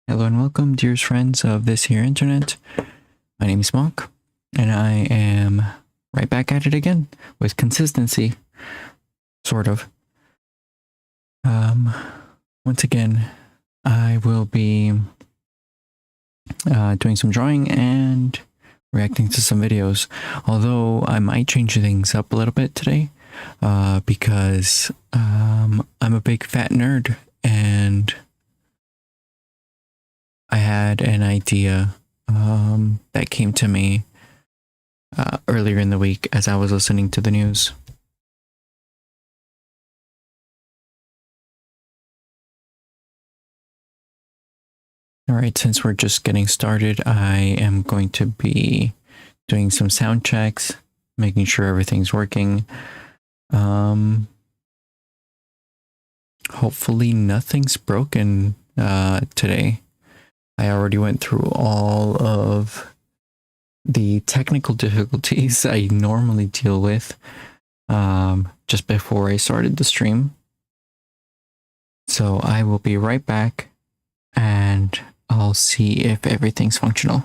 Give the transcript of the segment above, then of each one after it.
Hello and welcome, dearest friends of this here internet. My name is Monk, and I am right back at it again with consistency, sort of. Once again, I will be doing some drawing and reacting to some videos. Although I might change things up a little bit today, because I'm a big fat nerd and I had an idea that came to me earlier in the week as I was listening to the news. All right, since we're just getting started, I am going to be doing some sound checks, making sure everything's working. Hopefully nothing's broken today. I already went through all of the technical difficulties I normally deal with just before I started the stream. So I will be right back and I'll see if everything's functional.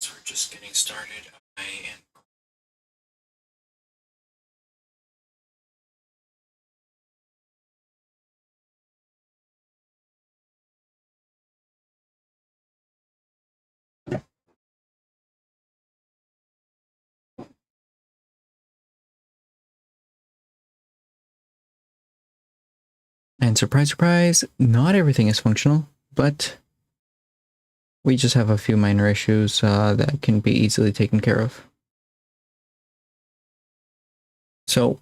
So we're just getting started. I am And surprise, surprise, not everything is functional, but we just have a few minor issues that can be easily taken care of. So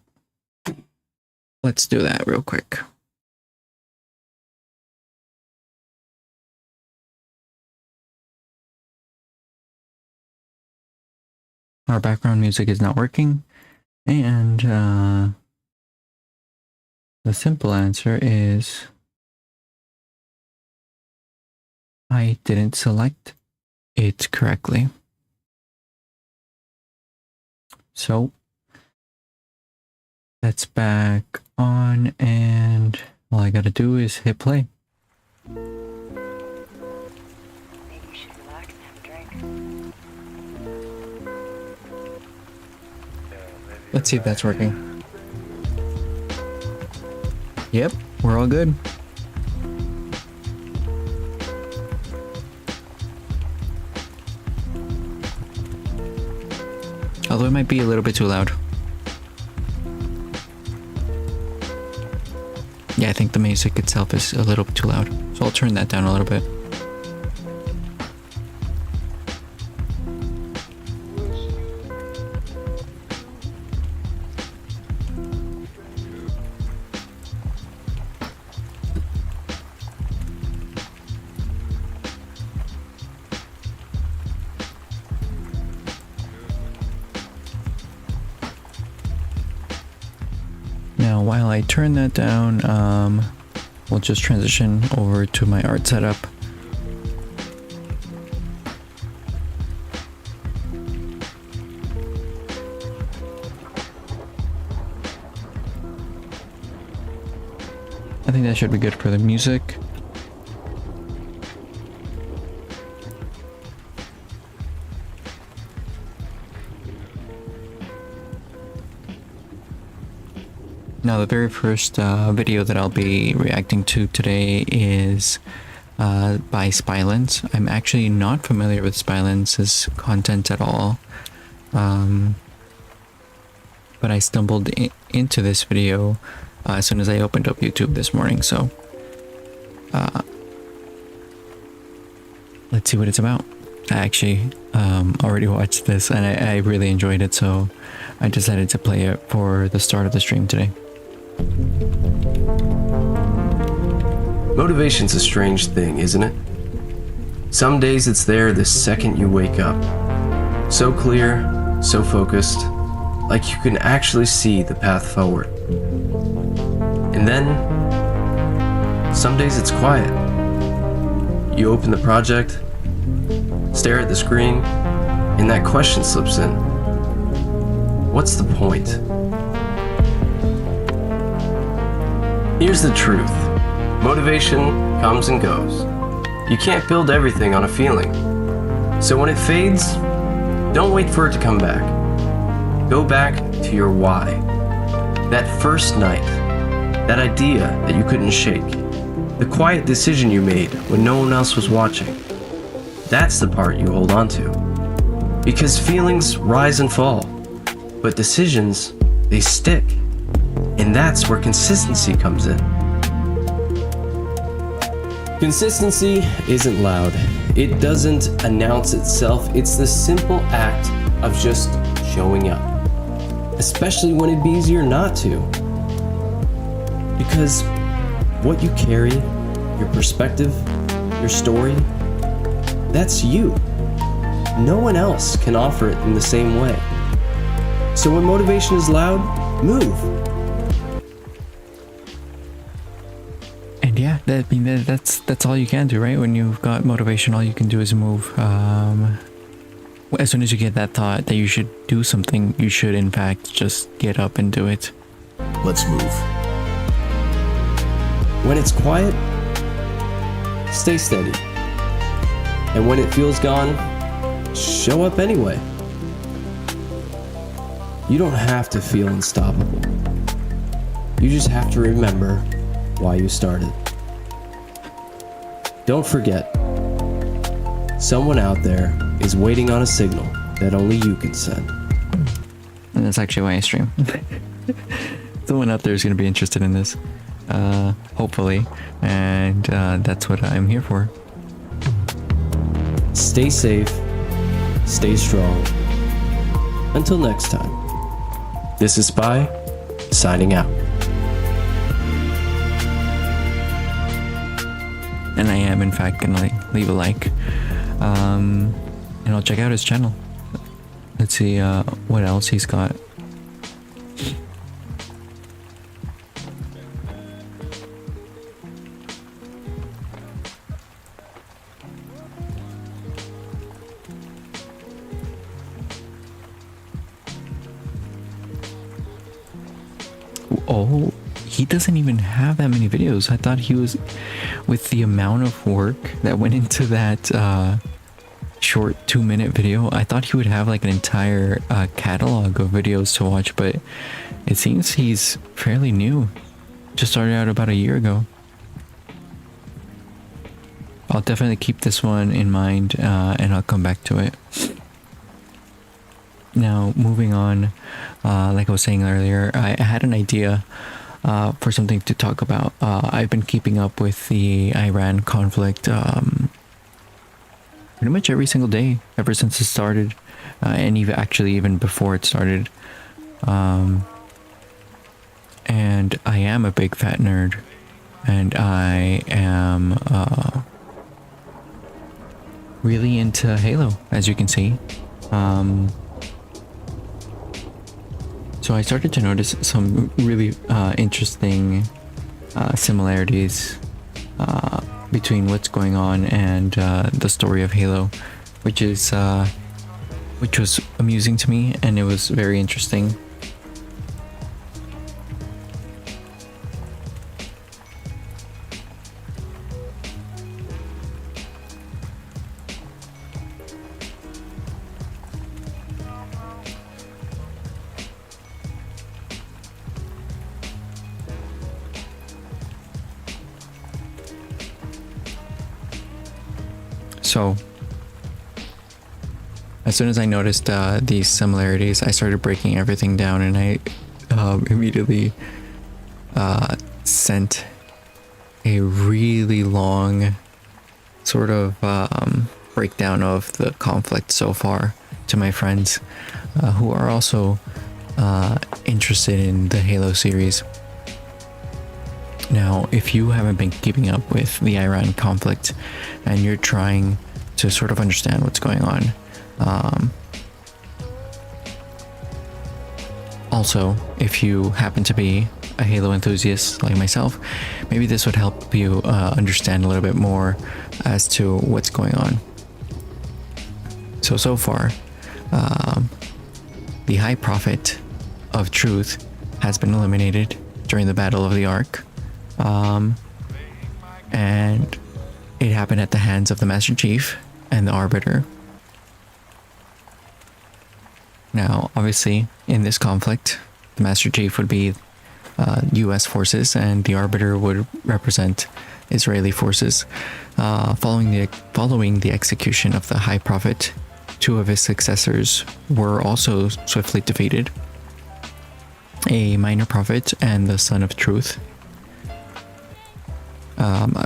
let's do that real quick. Our background music is not working, and the simple answer is I didn't select it correctly. So that's back on, and all I gotta do is hit play. Maybe you should relax and have a drink. Let's see if that's working. Yep, we're all good. Although it might be a little bit too loud. Yeah, I think the music itself is a little bit too loud. So I'll turn that down a little bit. Now, while I turn that down, we'll just transition over to my art setup. I think that should be good for the music. Now, the very first video that I'll be reacting to today is by Spylance. I'm actually not familiar with Spylance's content at all, but I stumbled into this video as soon as I opened up YouTube this morning, so let's see what it's about. I actually already watched this and I really enjoyed it, so I decided to play it for the start of the stream today. Motivation's a strange thing, isn't it? Some days it's there the second you wake up. So clear, so focused, like you can actually see the path forward. And then, some days it's quiet. You open the project, stare at the screen, and that question slips in. What's the point? Here's the truth. Motivation comes and goes. You can't build everything on a feeling. So when it fades, don't wait for it to come back. Go back to your why. That first night, that idea that you couldn't shake, the quiet decision you made when no one else was watching. That's the part you hold on to. Because feelings rise and fall, but decisions, they stick. And that's where consistency comes in. Consistency isn't loud. It doesn't announce itself. It's the simple act of just showing up. Especially when it'd be easier not to. Because what you carry, your perspective, your story, that's you. No one else can offer it in the same way. So when motivation is loud, move. And yeah, that's all you can do, right? When you've got motivation, all you can do is move. As soon as you get that thought that you should do something, you should in fact just get up and do it. Let's move. When it's quiet, stay steady. And when it feels gone, show up anyway. You don't have to feel unstoppable. You just have to remember why you started. Don't forget, someone out there is waiting on a signal that only you can send. And that's actually why I stream. Someone out there is going to be interested in this, hopefully, and that's what I'm here for. Stay safe, stay strong. Until next time, this is Spy, signing out. And I am in fact gonna leave a like, and I'll check out his channel. Let's see what else he's got. Oh, he doesn't even have that many videos. I thought he was, with the amount of work that went into that short 2-minute video, I thought he would have like an entire catalog of videos to watch, but it seems he's fairly new. Just started out about a year ago. I'll definitely keep this one in mind, and I'll come back to it. Now, moving on, like I was saying earlier, I had an idea for something to talk about. I've been keeping up with the Iran conflict pretty much every single day ever since it started, and even before it started. And I am a big fat nerd, and I am really into Halo, as you can see. So I started to notice some really interesting similarities between what's going on and the story of Halo, which was amusing to me, and it was very interesting. So, as soon as I noticed these similarities, I started breaking everything down, and I immediately sent a really long sort of breakdown of the conflict so far to my friends who are also interested in the Halo series. Now, if you haven't been keeping up with the Iran conflict and you're trying to sort of understand what's going on, also, if you happen to be a Halo enthusiast like myself, maybe this would help you understand a little bit more as to what's going on. So far, the High Prophet of Truth has been eliminated during the Battle of the Ark, and it happened at the hands of the Master Chief and the Arbiter. Now, obviously, in this conflict, the Master Chief would be U.S. forces, and the Arbiter would represent Israeli forces. Following the execution of the High Prophet, two of his successors were also swiftly defeated: a Minor Prophet and the Son of Truth.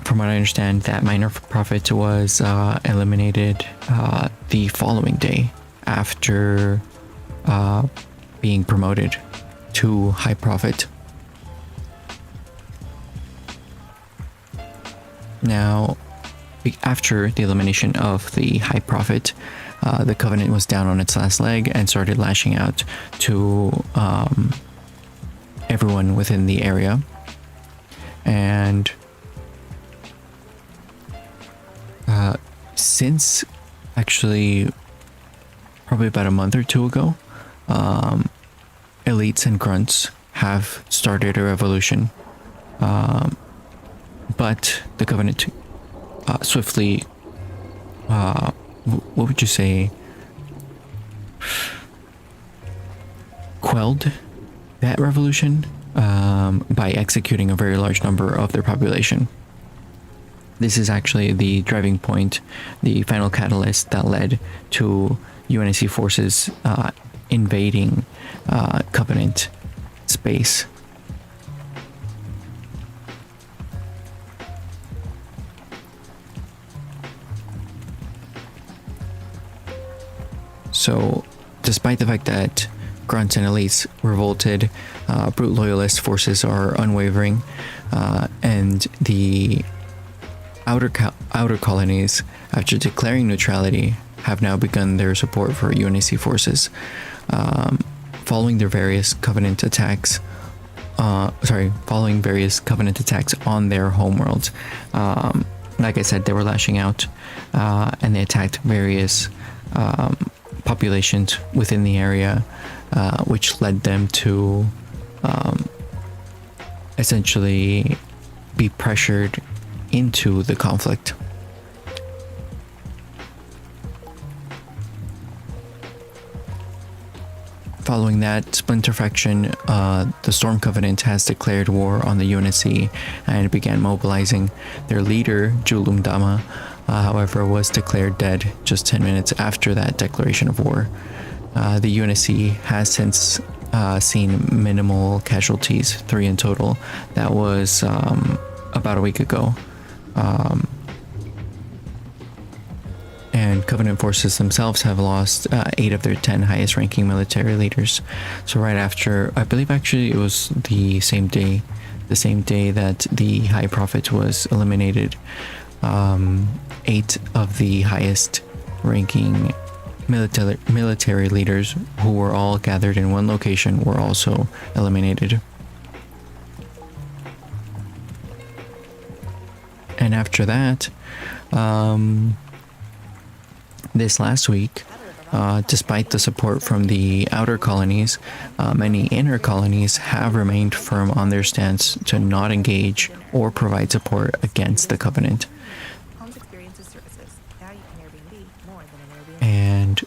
From what I understand, that Minor Prophet was eliminated the following day after being promoted to High Prophet. Now, after the elimination of the High Prophet, the Covenant was down on its last leg and started lashing out to everyone within the area. And since actually probably about a month or two ago, elites and grunts have started a revolution, but the Covenant swiftly, what would you say, quelled that revolution by executing a very large number of their population. This is actually the driving point, the final catalyst that led to UNSC forces invading Covenant space. So, despite the fact that grunts and elites revolted, brute loyalist forces are unwavering, and the outer colonies, after declaring neutrality, have now begun their support for UNSC forces, following various Covenant attacks on their homeworlds. Like I said, they were lashing out, and they attacked various populations within the area, which led them to essentially be pressured into the conflict. Following that splinter faction, the Storm Covenant has declared war on the UNSC and began mobilizing. Their leader, Julum Dama, however, was declared dead just 10 minutes after that declaration of war. The UNSC has since seen minimal casualties, 3 in total. That was about a week ago. And Covenant forces themselves have lost 8 of their 10 highest ranking military leaders. So right after, I believe actually it was the same day that the High Prophet was eliminated, 8 of the highest ranking military leaders, who were all gathered in one location, were also eliminated. And after that, this last week, despite the support from the outer colonies, many inner colonies have remained firm on their stance to not engage or provide support against the Covenant. And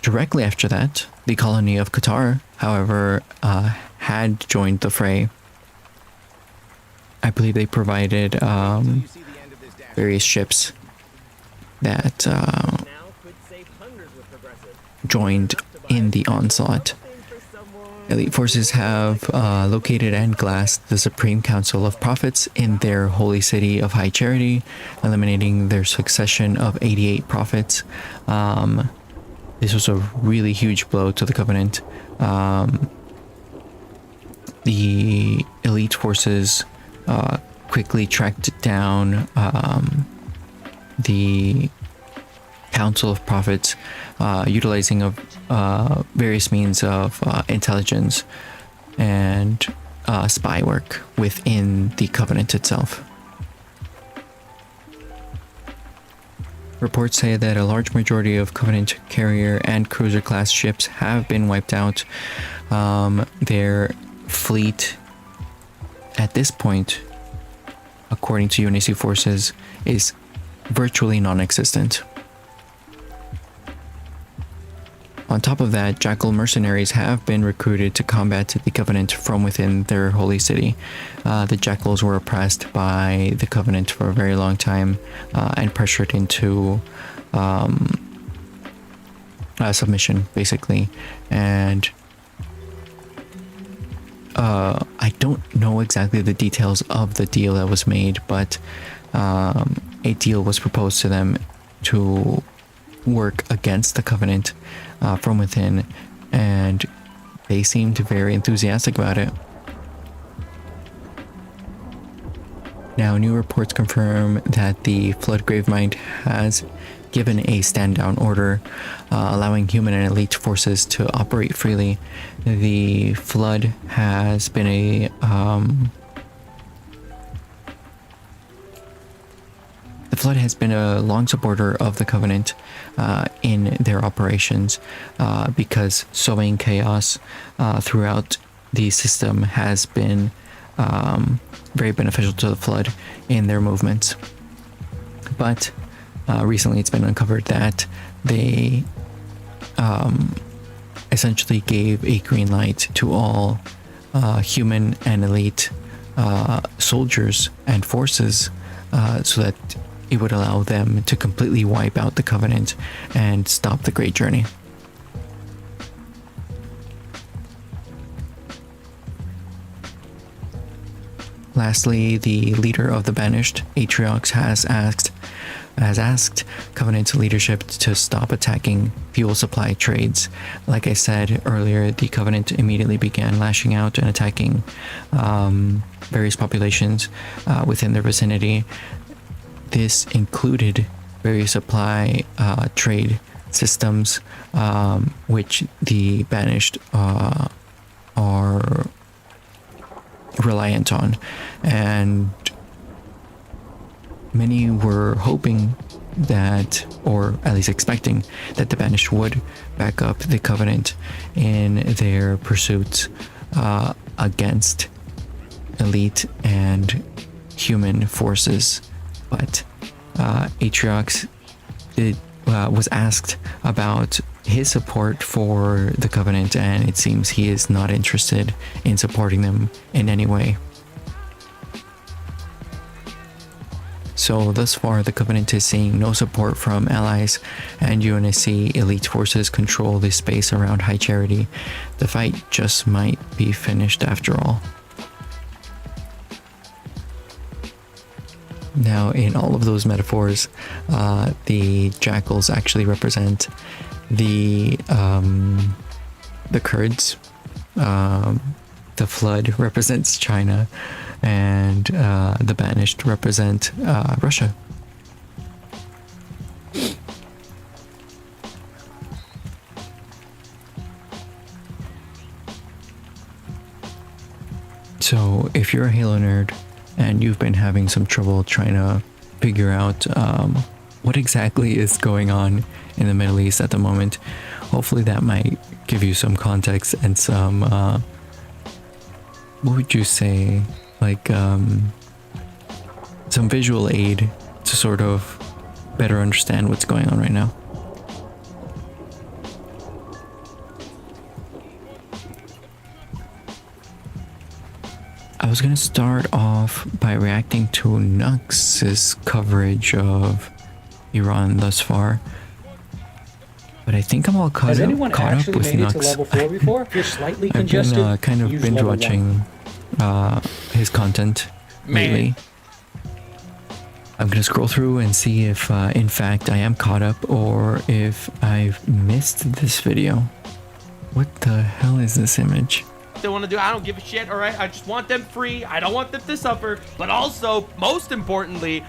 directly after that, the colony of Qatar, however, had joined the fray. I believe they provided various ships that joined in the onslaught. Elite forces have located and glassed the Supreme Council of Prophets in their holy city of High Charity, eliminating their succession of 88 prophets. This was a really huge blow to the Covenant. The elite forces quickly tracked down the Council of Prophets, utilizing of various means of intelligence and spy work within the Covenant itself. Reports say that a large majority of Covenant carrier and cruiser class ships have been wiped out. Their fleet at this point, according to UNSC forces, is virtually non-existent. On top of that, Jackal mercenaries have been recruited to combat the Covenant from within their holy city. The Jackals were oppressed by the Covenant for a very long time and pressured into submission, basically. And I don't know exactly the details of the deal that was made, but a deal was proposed to them to work against the Covenant from within, and they seemed very enthusiastic about it. Now, new reports confirm that the Flood Gravemind has given a stand-down order, allowing human and elite forces to operate freely. The Flood has been a long supporter of the Covenant in their operations, because sowing chaos throughout the system has been very beneficial to the Flood in their movements. But recently it's been uncovered that they essentially gave a green light to all human and elite soldiers and forces, so that it would allow them to completely wipe out the Covenant and stop the Great Journey. Lastly, the leader of the Banished, Atriox, has asked Covenant leadership to stop attacking fuel supply trades. Like I said earlier, the Covenant immediately began lashing out and attacking various populations within their vicinity. This included various supply trade systems, which the Banished are reliant on, and many were hoping that, or at least expecting, that the Banished would back up the Covenant in their pursuits against elite and human forces. But Atriox was asked about his support for the Covenant, and it seems he is not interested in supporting them in any way. So thus far, the Covenant is seeing no support from allies, and UNSC elite forces control the space around High Charity. The fight just might be finished after all. Now, in all of those metaphors, the Jackals actually represent the Kurds. The Flood represents China, and the Banished represent Russia. So, if you're a Halo nerd and you've been having some trouble trying to figure out what exactly is going on in the Middle East at the moment, hopefully that might give you some context and some, what would you say, like some visual aid to sort of better understand what's going on right now. I was going to start off by reacting to Nux's coverage of Iran thus far. But I think I'm all caught Has up, anyone caught up actually with made it to Nux. level 4 before? If you're slightly I've congested, been kind of use binge level 1. watching his content lately. I'm gonna scroll through and see if in fact I am caught up or if I've missed this video. What the hell is this image? They want to do, I don't give a shit, all right? I just want them free. I don't want them to suffer. But also, most importantly,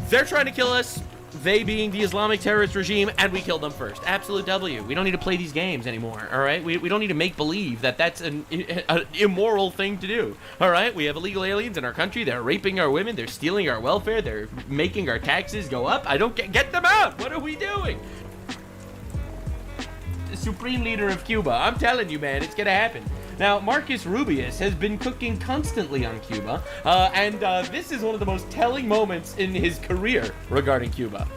they're trying to kill us, they being the Islamic terrorist regime, and we killed them first. Absolute W. We don't need to play these games anymore, all right? We don't need to make believe that that's an immoral thing to do, all right? We have illegal aliens in our country. They're raping our women. They're stealing our welfare. They're making our taxes go up. I don't get them out. What are we doing? The supreme leader of Cuba. I'm telling you, man, it's going to happen. Now, Marcus Rubius has been cooking constantly on Cuba, and this is one of the most telling moments in his career regarding Cuba.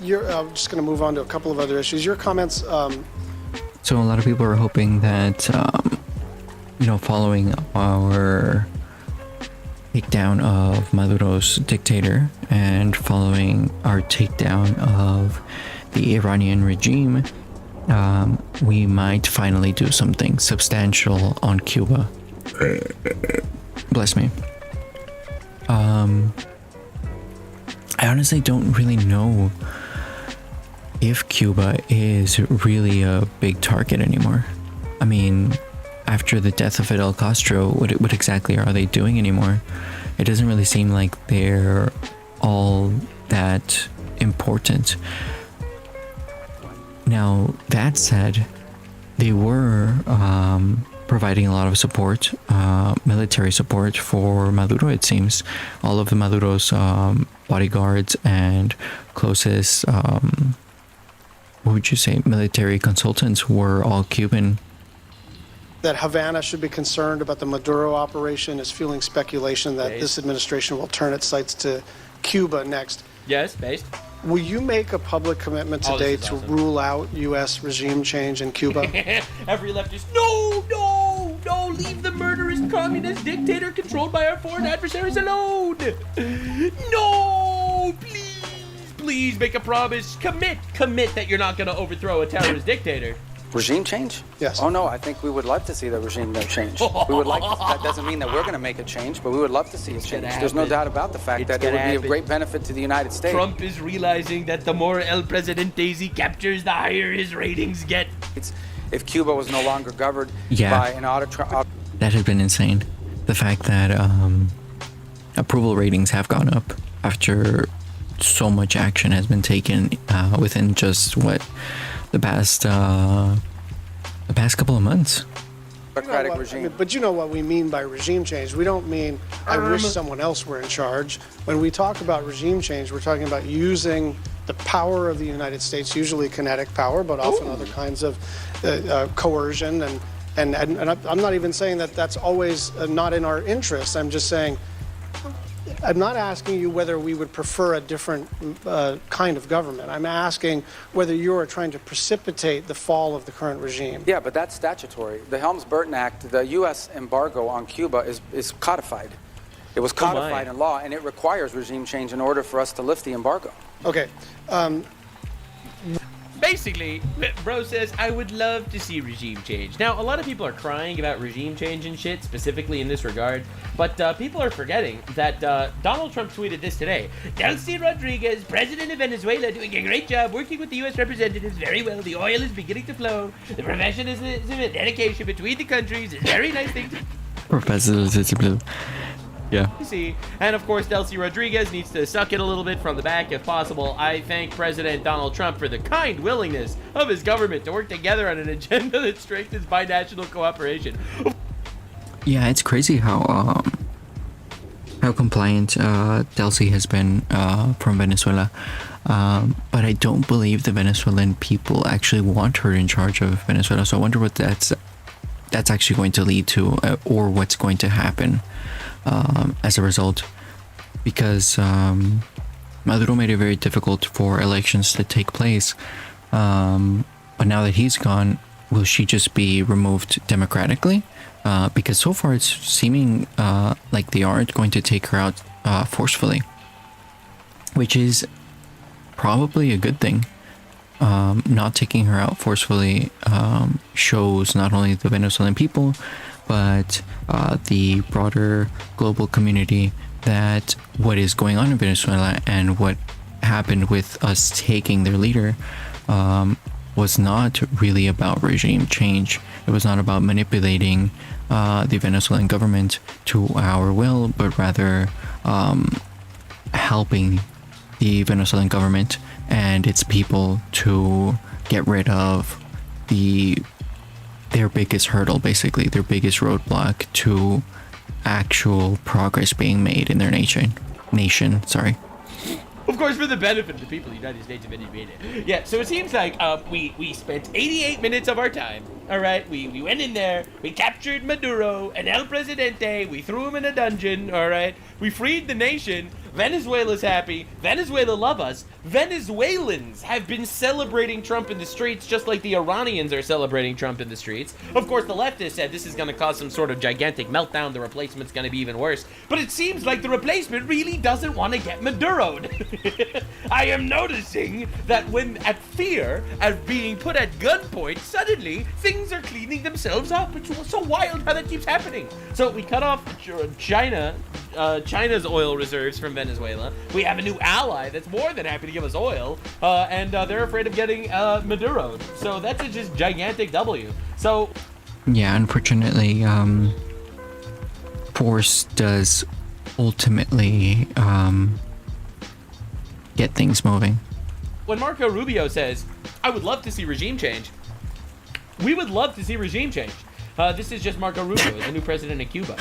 You're just going to move on to a couple of other issues. Your comments. So a lot of people are hoping that, following our takedown of Maduro's dictator and following our takedown of the Iranian regime, we might finally do something substantial on Cuba. Bless me. I honestly don't really know if Cuba is really a big target anymore. I mean, after the death of Fidel Castro, what exactly are they doing anymore? It doesn't really seem like they're all that important. Now, that said, they were providing a lot of support, military support for Maduro, it seems. All of the Maduro's bodyguards and closest, what would you say, military consultants were all Cuban. That Havana should be concerned about the Maduro operation is fueling speculation that Based. this administration will turn its sights to Cuba next. Yes, based. Will you make a public commitment Oh, today this is to awesome. rule out U.S. regime change in Cuba? Every leftist, no, leave the murderous communist dictator controlled by our foreign adversaries alone. No, please make a promise. Commit that you're not going to overthrow a terrorist dictator. Regime change? Yes. Oh no, I think we would love to see the regime change. We would like. That doesn't mean that we're going to make a change, but we would love to see it change. gonna There's no happen. doubt about the fact It's that it would gonna be happen. of great benefit to the United States. Trump is realizing that the more El Presidente he captures, the higher his ratings get. If Cuba was no longer governed Yeah. by an That had been insane. The fact that approval ratings have gone up after so much action has been taken within just the past couple of months. autocratic I regime. mean, but you know what we mean by regime change. We don't mean I wish someone else were in charge. When we talk about regime change, we're talking about using the power of the United States, usually kinetic power, but often other kinds of coercion. And I'm not even saying that that's always not in our interest. I'm just saying, I'm not asking you whether we would prefer a different kind of government. I'm asking whether you are trying to precipitate the fall of the current regime. Yeah, but that's statutory. The Helms-Burton Act, the U.S. embargo on Cuba is codified. It was codified in law, and it requires regime change in order for us to lift the embargo. Okay. Basically, bro says, I would love to see regime change. Now, a lot of people are crying about regime change and shit, specifically in this regard, but people are forgetting that Donald Trump tweeted this today. Delcy Rodriguez, president of Venezuela, doing a great job working with the U.S. representatives very well. The oil is beginning to flow. The professionalism and dedication between the countries is a very nice thing to Yeah. see. And of course, Delcy Rodriguez needs to suck it a little bit from the back if possible. I thank President Donald Trump for the kind willingness of his government to work together on an agenda that strengthens binational cooperation. Yeah, it's crazy how compliant Delcy has been from Venezuela. But I don't believe the Venezuelan people actually want her in charge of Venezuela. So I wonder what that's actually going to lead to, or what's going to happen as a result. Because Maduro made it very difficult for elections to take place. But now that he's gone, will she just be removed democratically? Because so far it's seeming like they aren't going to take her out forcefully, which is probably a good thing. Not taking her out forcefully shows not only the Venezuelan people, but the broader global community that what is going on in Venezuela and what happened with us taking their leader was not really about regime change. It was not about manipulating the Venezuelan government to our will, but rather helping the Venezuelan government and its people to get rid of their biggest hurdle, basically their biggest roadblock to actual progress being made in their nation. Sorry. Of course, for the benefit of the people of the United States of Venezuela. Yeah, so it seems like we spent 88 minutes of our time. All right, we went in there, we captured Maduro and El Presidente, we threw him in a dungeon. All right, we freed the nation. Venezuela's happy. Venezuela love us. Venezuelans have been celebrating Trump in the streets just like the Iranians are celebrating Trump in the streets. Of course, the leftists said this is going to cause some sort of gigantic meltdown. The replacement's going to be even worse. But it seems like the replacement really doesn't want to get Maduro'd. I am noticing that when at fear at being put at gunpoint, suddenly things are cleaning themselves up. It's so wild how that keeps happening. So we cut off China's oil reserves from Venezuela. We have a new ally that's more than happy to give us oil, and they're afraid of getting Maduro. So that's a just gigantic W. So yeah, unfortunately, force does ultimately get things moving. when Marco Rubio says, I would love to see regime change, we would love to see regime change. This is just Marco Rubio, the new president of Cuba.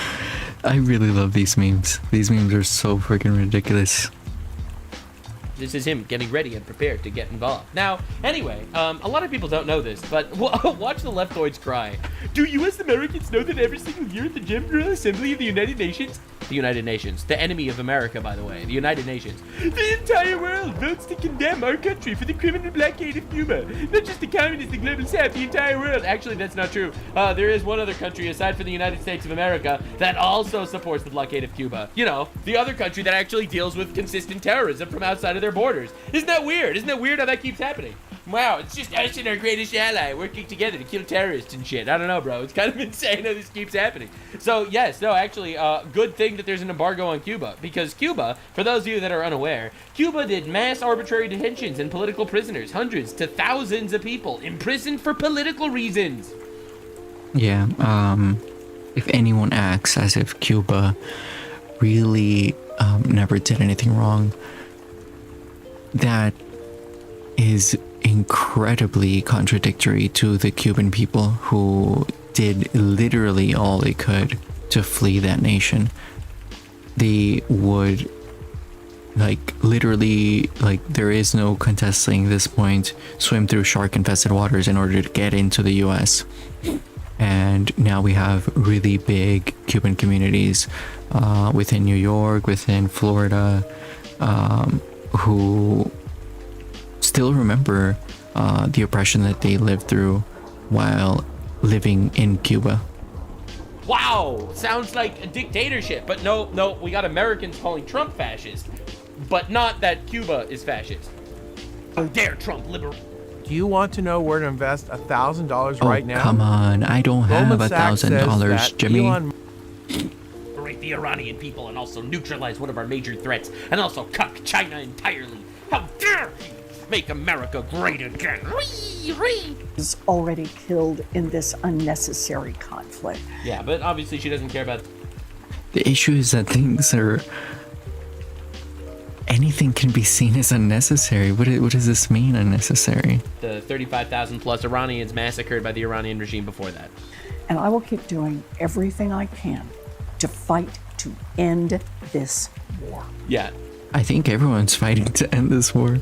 I really love these memes. These memes are so freaking ridiculous. This is him getting ready and prepared to get involved. Now, anyway, a lot of people don't know this, but watch the leftoids cry. Do U.S. Americans know that every single year at the General Assembly of the United Nations, the United Nations, the enemy of America, by the way, the United Nations, the entire world votes to condemn our country for the criminal blockade of Cuba. Not just the communists, the global south, the entire world. Actually, that's not true. There is one other country aside from the United States of America that also supports the blockade of Cuba. You know, the other country that actually deals with consistent terrorism from outside of their borders. Isn't that weird? Isn't that weird how that keeps happening? Wow, it's just us and our greatest ally working together to kill terrorists and shit. I don't know, bro. It's kind of insane how this keeps happening. So, yes, no, actually, good thing that there's an embargo on Cuba. Because Cuba, for those of you that are unaware, Cuba did mass arbitrary detentions and political prisoners. Hundreds to thousands of people imprisoned for political reasons. Yeah, if anyone acts as if Cuba really never did anything wrong, that is incredibly contradictory to the Cuban people who did literally all they could to flee that nation. They would, literally, there is no contesting this point, swim through shark-infested waters in order to get into the US. And now we have really big Cuban communities within New York, within Florida, who still remember the oppression that they lived through while living in Cuba. Wow, sounds like a dictatorship. But no, we got Americans calling Trump fascist, but not that Cuba is fascist. How dare Trump liberate? Do you want to know where to invest $1,000 right now? Come on, I don't have Goldman Sachs says $1,000, that Jimmy. Elon Liberate the Iranian people and also neutralize one of our major threats and also cuck China entirely. How dare he make America great again? Is already killed in this unnecessary conflict. Yeah, but obviously she doesn't care about. The issue is that things are... anything can be seen as unnecessary. What does this mean, unnecessary? The 35,000 plus Iranians massacred by the Iranian regime before that. And I will keep doing everything I can to fight to end this war. Yeah. I think everyone's fighting to end this war.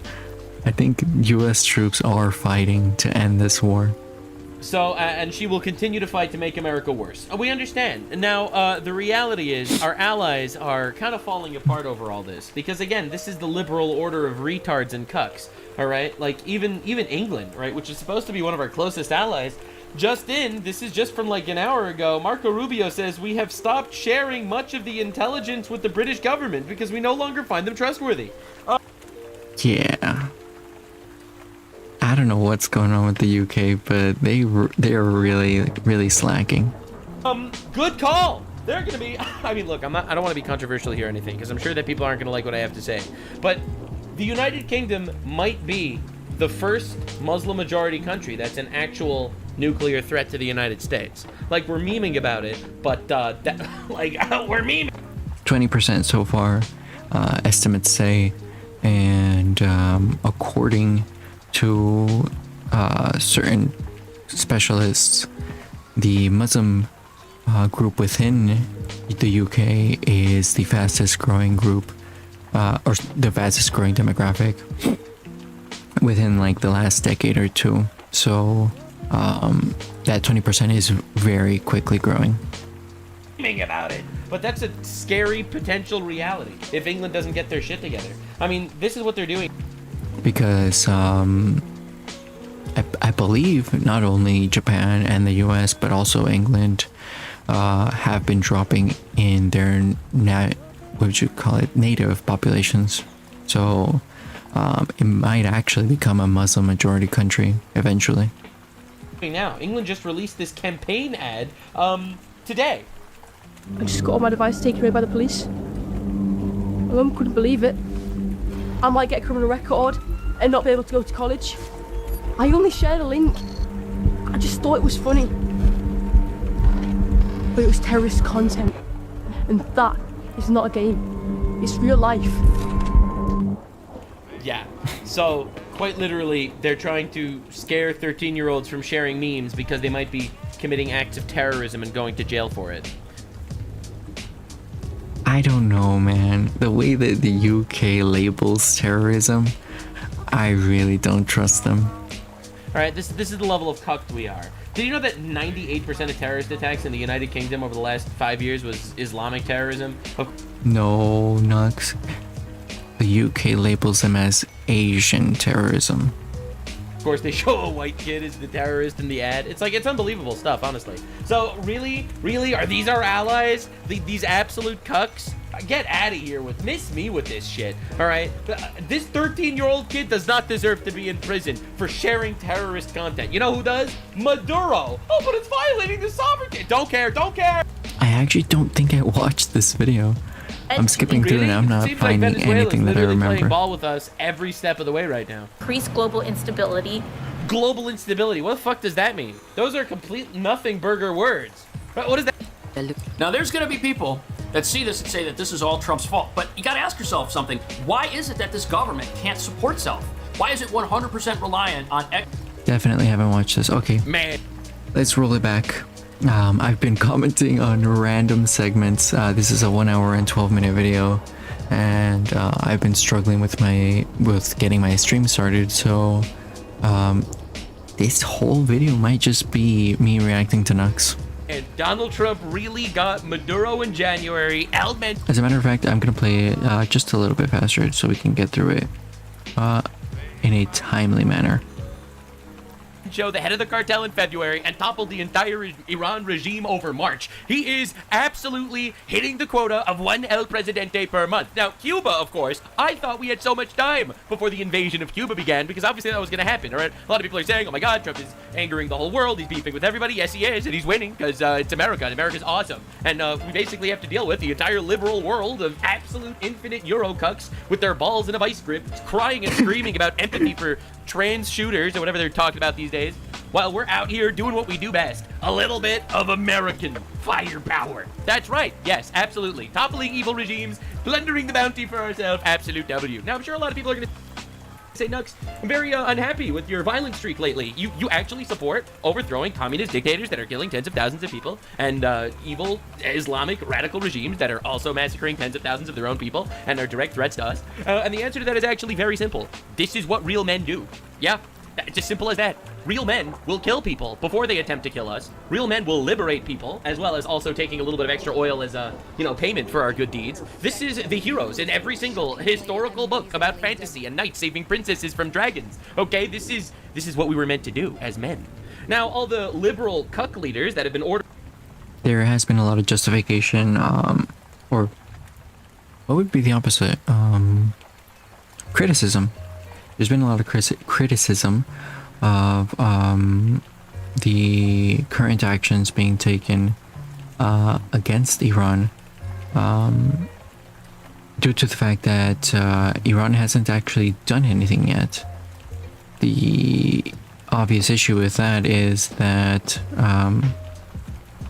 I think U.S. troops are fighting to end this war. So, and she will continue to fight to make America worse. We understand. Now, the reality is our allies are kind of falling apart over all this. Because, again, this is the liberal order of retards and cucks, all right? Like, even England, right, which is supposed to be one of our closest allies, this is just from like an hour ago, Marco Rubio says we have stopped sharing much of the intelligence with the British government because we no longer find them trustworthy. Yeah. don't know what's going on with the UK, but they're really slacking. Good call. They're gonna be. I mean, look, I don't want to be controversial here or anything, because I'm sure that people aren't gonna like what I have to say. But the United Kingdom might be the first Muslim majority country that's an actual nuclear threat to the United States. Like, we're memeing about it, but we're memeing. 20% so far, estimates say, and according to certain specialists, the Muslim group within the UK is the fastest growing group, or the fastest growing demographic within like the last decade or two. So that 20% is very quickly growing. About it, but that's a scary potential reality if England doesn't get their shit together. I mean, this is what they're doing. Because I believe not only Japan and the US, but also England have been dropping in their native populations. So it might actually become a Muslim majority country eventually. Now, England just released this campaign ad today. I just got all my devices taken away by the police. My mum couldn't believe it. I might get a criminal record and not be able to go to college. I only shared a link. I just thought it was funny. But it was terrorist content. And that is not a game. It's real life. Yeah. So, quite literally, they're trying to scare 13-year-olds from sharing memes because they might be committing acts of terrorism and going to jail for it. I don't know, man. The way that the UK labels terrorism, I really don't trust them. All right, this is the level of cucked we are. Did you know that 98% of terrorist attacks in the United Kingdom over the last 5 years was Islamic terrorism? No, Nux. The UK labels them as Asian terrorism. Of course, they show a white kid as the terrorist in the ad. It's like, it's unbelievable stuff, honestly. So, really, are these our allies? These absolute cucks? Get out of here with me with this shit, all right? This 13-year-old kid does not deserve to be in prison for sharing terrorist content. You know who does? Maduro. Oh, but it's violating the sovereignty. Don't care. I actually don't think I watched this video. I'm skipping through and I'm not finding anything that I remember. Playing ball with us every step of the way right now. Increase global instability. Global instability. What the fuck does that mean? Those are complete nothing burger words. What is that? Now, there's going to be people that see this and say that this is all Trump's fault. But you got to ask yourself something. Why is it that this government can't support itself? Why is it 100% reliant on... Definitely haven't watched this. Okay. Man. Let's roll it back. I've been commenting on random segments. This is a 1 hour and 12-minute video, and I've been struggling with getting my stream started. So this whole video might just be me reacting to Nux. And Donald Trump really got Maduro in January. As a matter of fact, I'm gonna play it just a little bit faster so we can get through it in a timely manner. Show the head of the cartel in February and toppled the entire Iran regime over March. He is absolutely hitting the quota of 1 El Presidente per month. Now, Cuba, of course, I thought we had so much time before the invasion of Cuba began, because obviously that was going to happen, all right? A lot of people are saying, oh my God, Trump is angering the whole world. He's beefing with everybody. Yes, he is, and he's winning because it's America, and America's awesome. And we basically have to deal with the entire liberal world of absolute infinite Eurocucks with their balls in a vice grip, crying and screaming about empathy for trans shooters or whatever they're talking about these days, while we're out here doing what we do best, a little bit of American firepower. That's right, yes, absolutely. Toppling evil regimes, plundering the bounty for ourselves, absolute W. Now, I'm sure a lot of people are going to say, Nux, I'm very unhappy with your violent streak lately. You actually support overthrowing communist dictators that are killing tens of thousands of people, and evil Islamic radical regimes that are also massacring tens of thousands of their own people and are direct threats to us. And the answer to that is actually very simple. This is what real men do. Yeah, it's as simple as that. Real men will kill people before they attempt to kill us. Real men will liberate people, as well as also taking a little bit of extra oil as a, payment for our good deeds. This is the heroes in every single historical book about fantasy and knights saving princesses from dragons. Okay, this is what we were meant to do as men. Now, all the liberal cuck leaders that have been ordered... There has been a lot of justification, or what would be the opposite? Criticism. There's been a lot of criticism of the current actions being taken against Iran, due to the fact that Iran hasn't actually done anything yet. The obvious issue with that is that,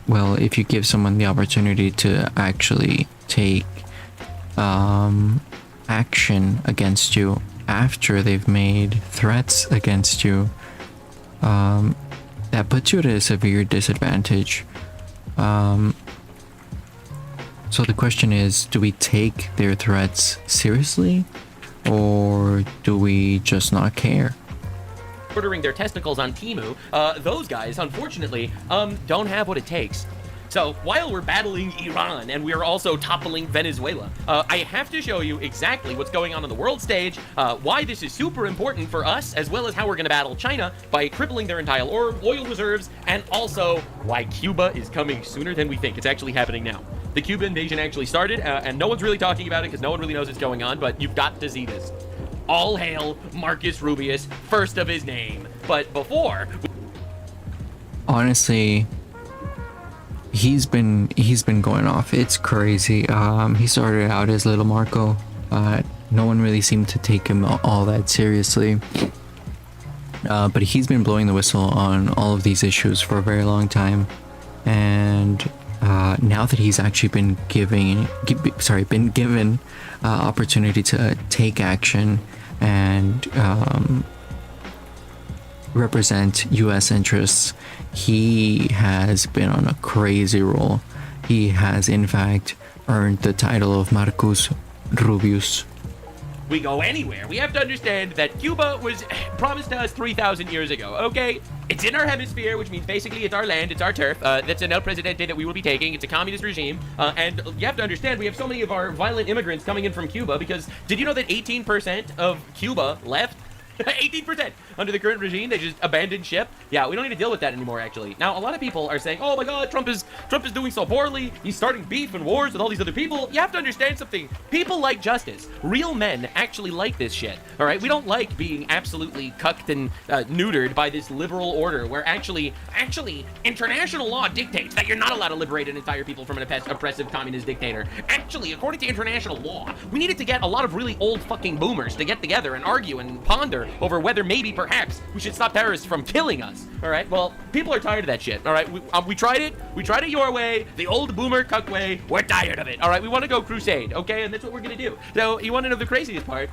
well, if you give someone the opportunity to actually take action against you after they've made threats against you, that puts you at a severe disadvantage. So the question is, do we take their threats seriously, or do we just not care? Ordering their testicles on Temu, those guys, unfortunately, don't have what it takes. So while we're battling Iran and we're also toppling Venezuela, I have to show you exactly what's going on the world stage, why this is super important for us, as well as how we're going to battle China by crippling their entire oil reserves, and also why Cuba is coming sooner than we think. It's actually happening now. The Cuba invasion actually started, and no one's really talking about it because no one really knows what's going on, but you've got to see this. All hail Marcus Rubius, first of his name. But before... Honestly, he's been going off. It's crazy. He started out as Little Marco. No one really seemed to take him all that seriously. But he's been blowing the whistle on all of these issues for a very long time. And now that he's actually been given opportunity to take action and represent U.S. interests, he has been on a crazy roll. He has, in fact, earned the title of Marcus Rubius. We go anywhere. We have to understand that Cuba was promised to us 3,000 years ago, okay? It's in our hemisphere, which means basically it's our land, it's our turf. That's an El Presidente that we will be taking. It's a communist regime. And you have to understand, we have so many of our violent immigrants coming in from Cuba because did you know that 18% of Cuba left? 18% under the current regime. They just abandoned ship. Yeah, we don't need to deal with that anymore, actually. Now, a lot of people are saying, oh my god, Trump is doing so poorly. He's starting beef and wars with all these other people. You have to understand something. People like justice. Real men actually like this shit. All right? We don't like being absolutely cucked and neutered by this liberal order where actually international law dictates that you're not allowed to liberate an entire people from an oppressive communist dictator. Actually, according to international law, we needed to get a lot of really old fucking boomers to get together and argue and ponder over whether maybe perhaps we should stop terrorists from killing us. All right, well, people are tired of that shit. All right, we tried it your way, the old boomer cuck way. We're tired of it. All right, we want to go crusade, okay, and that's what we're gonna do. So you want to know the craziest part?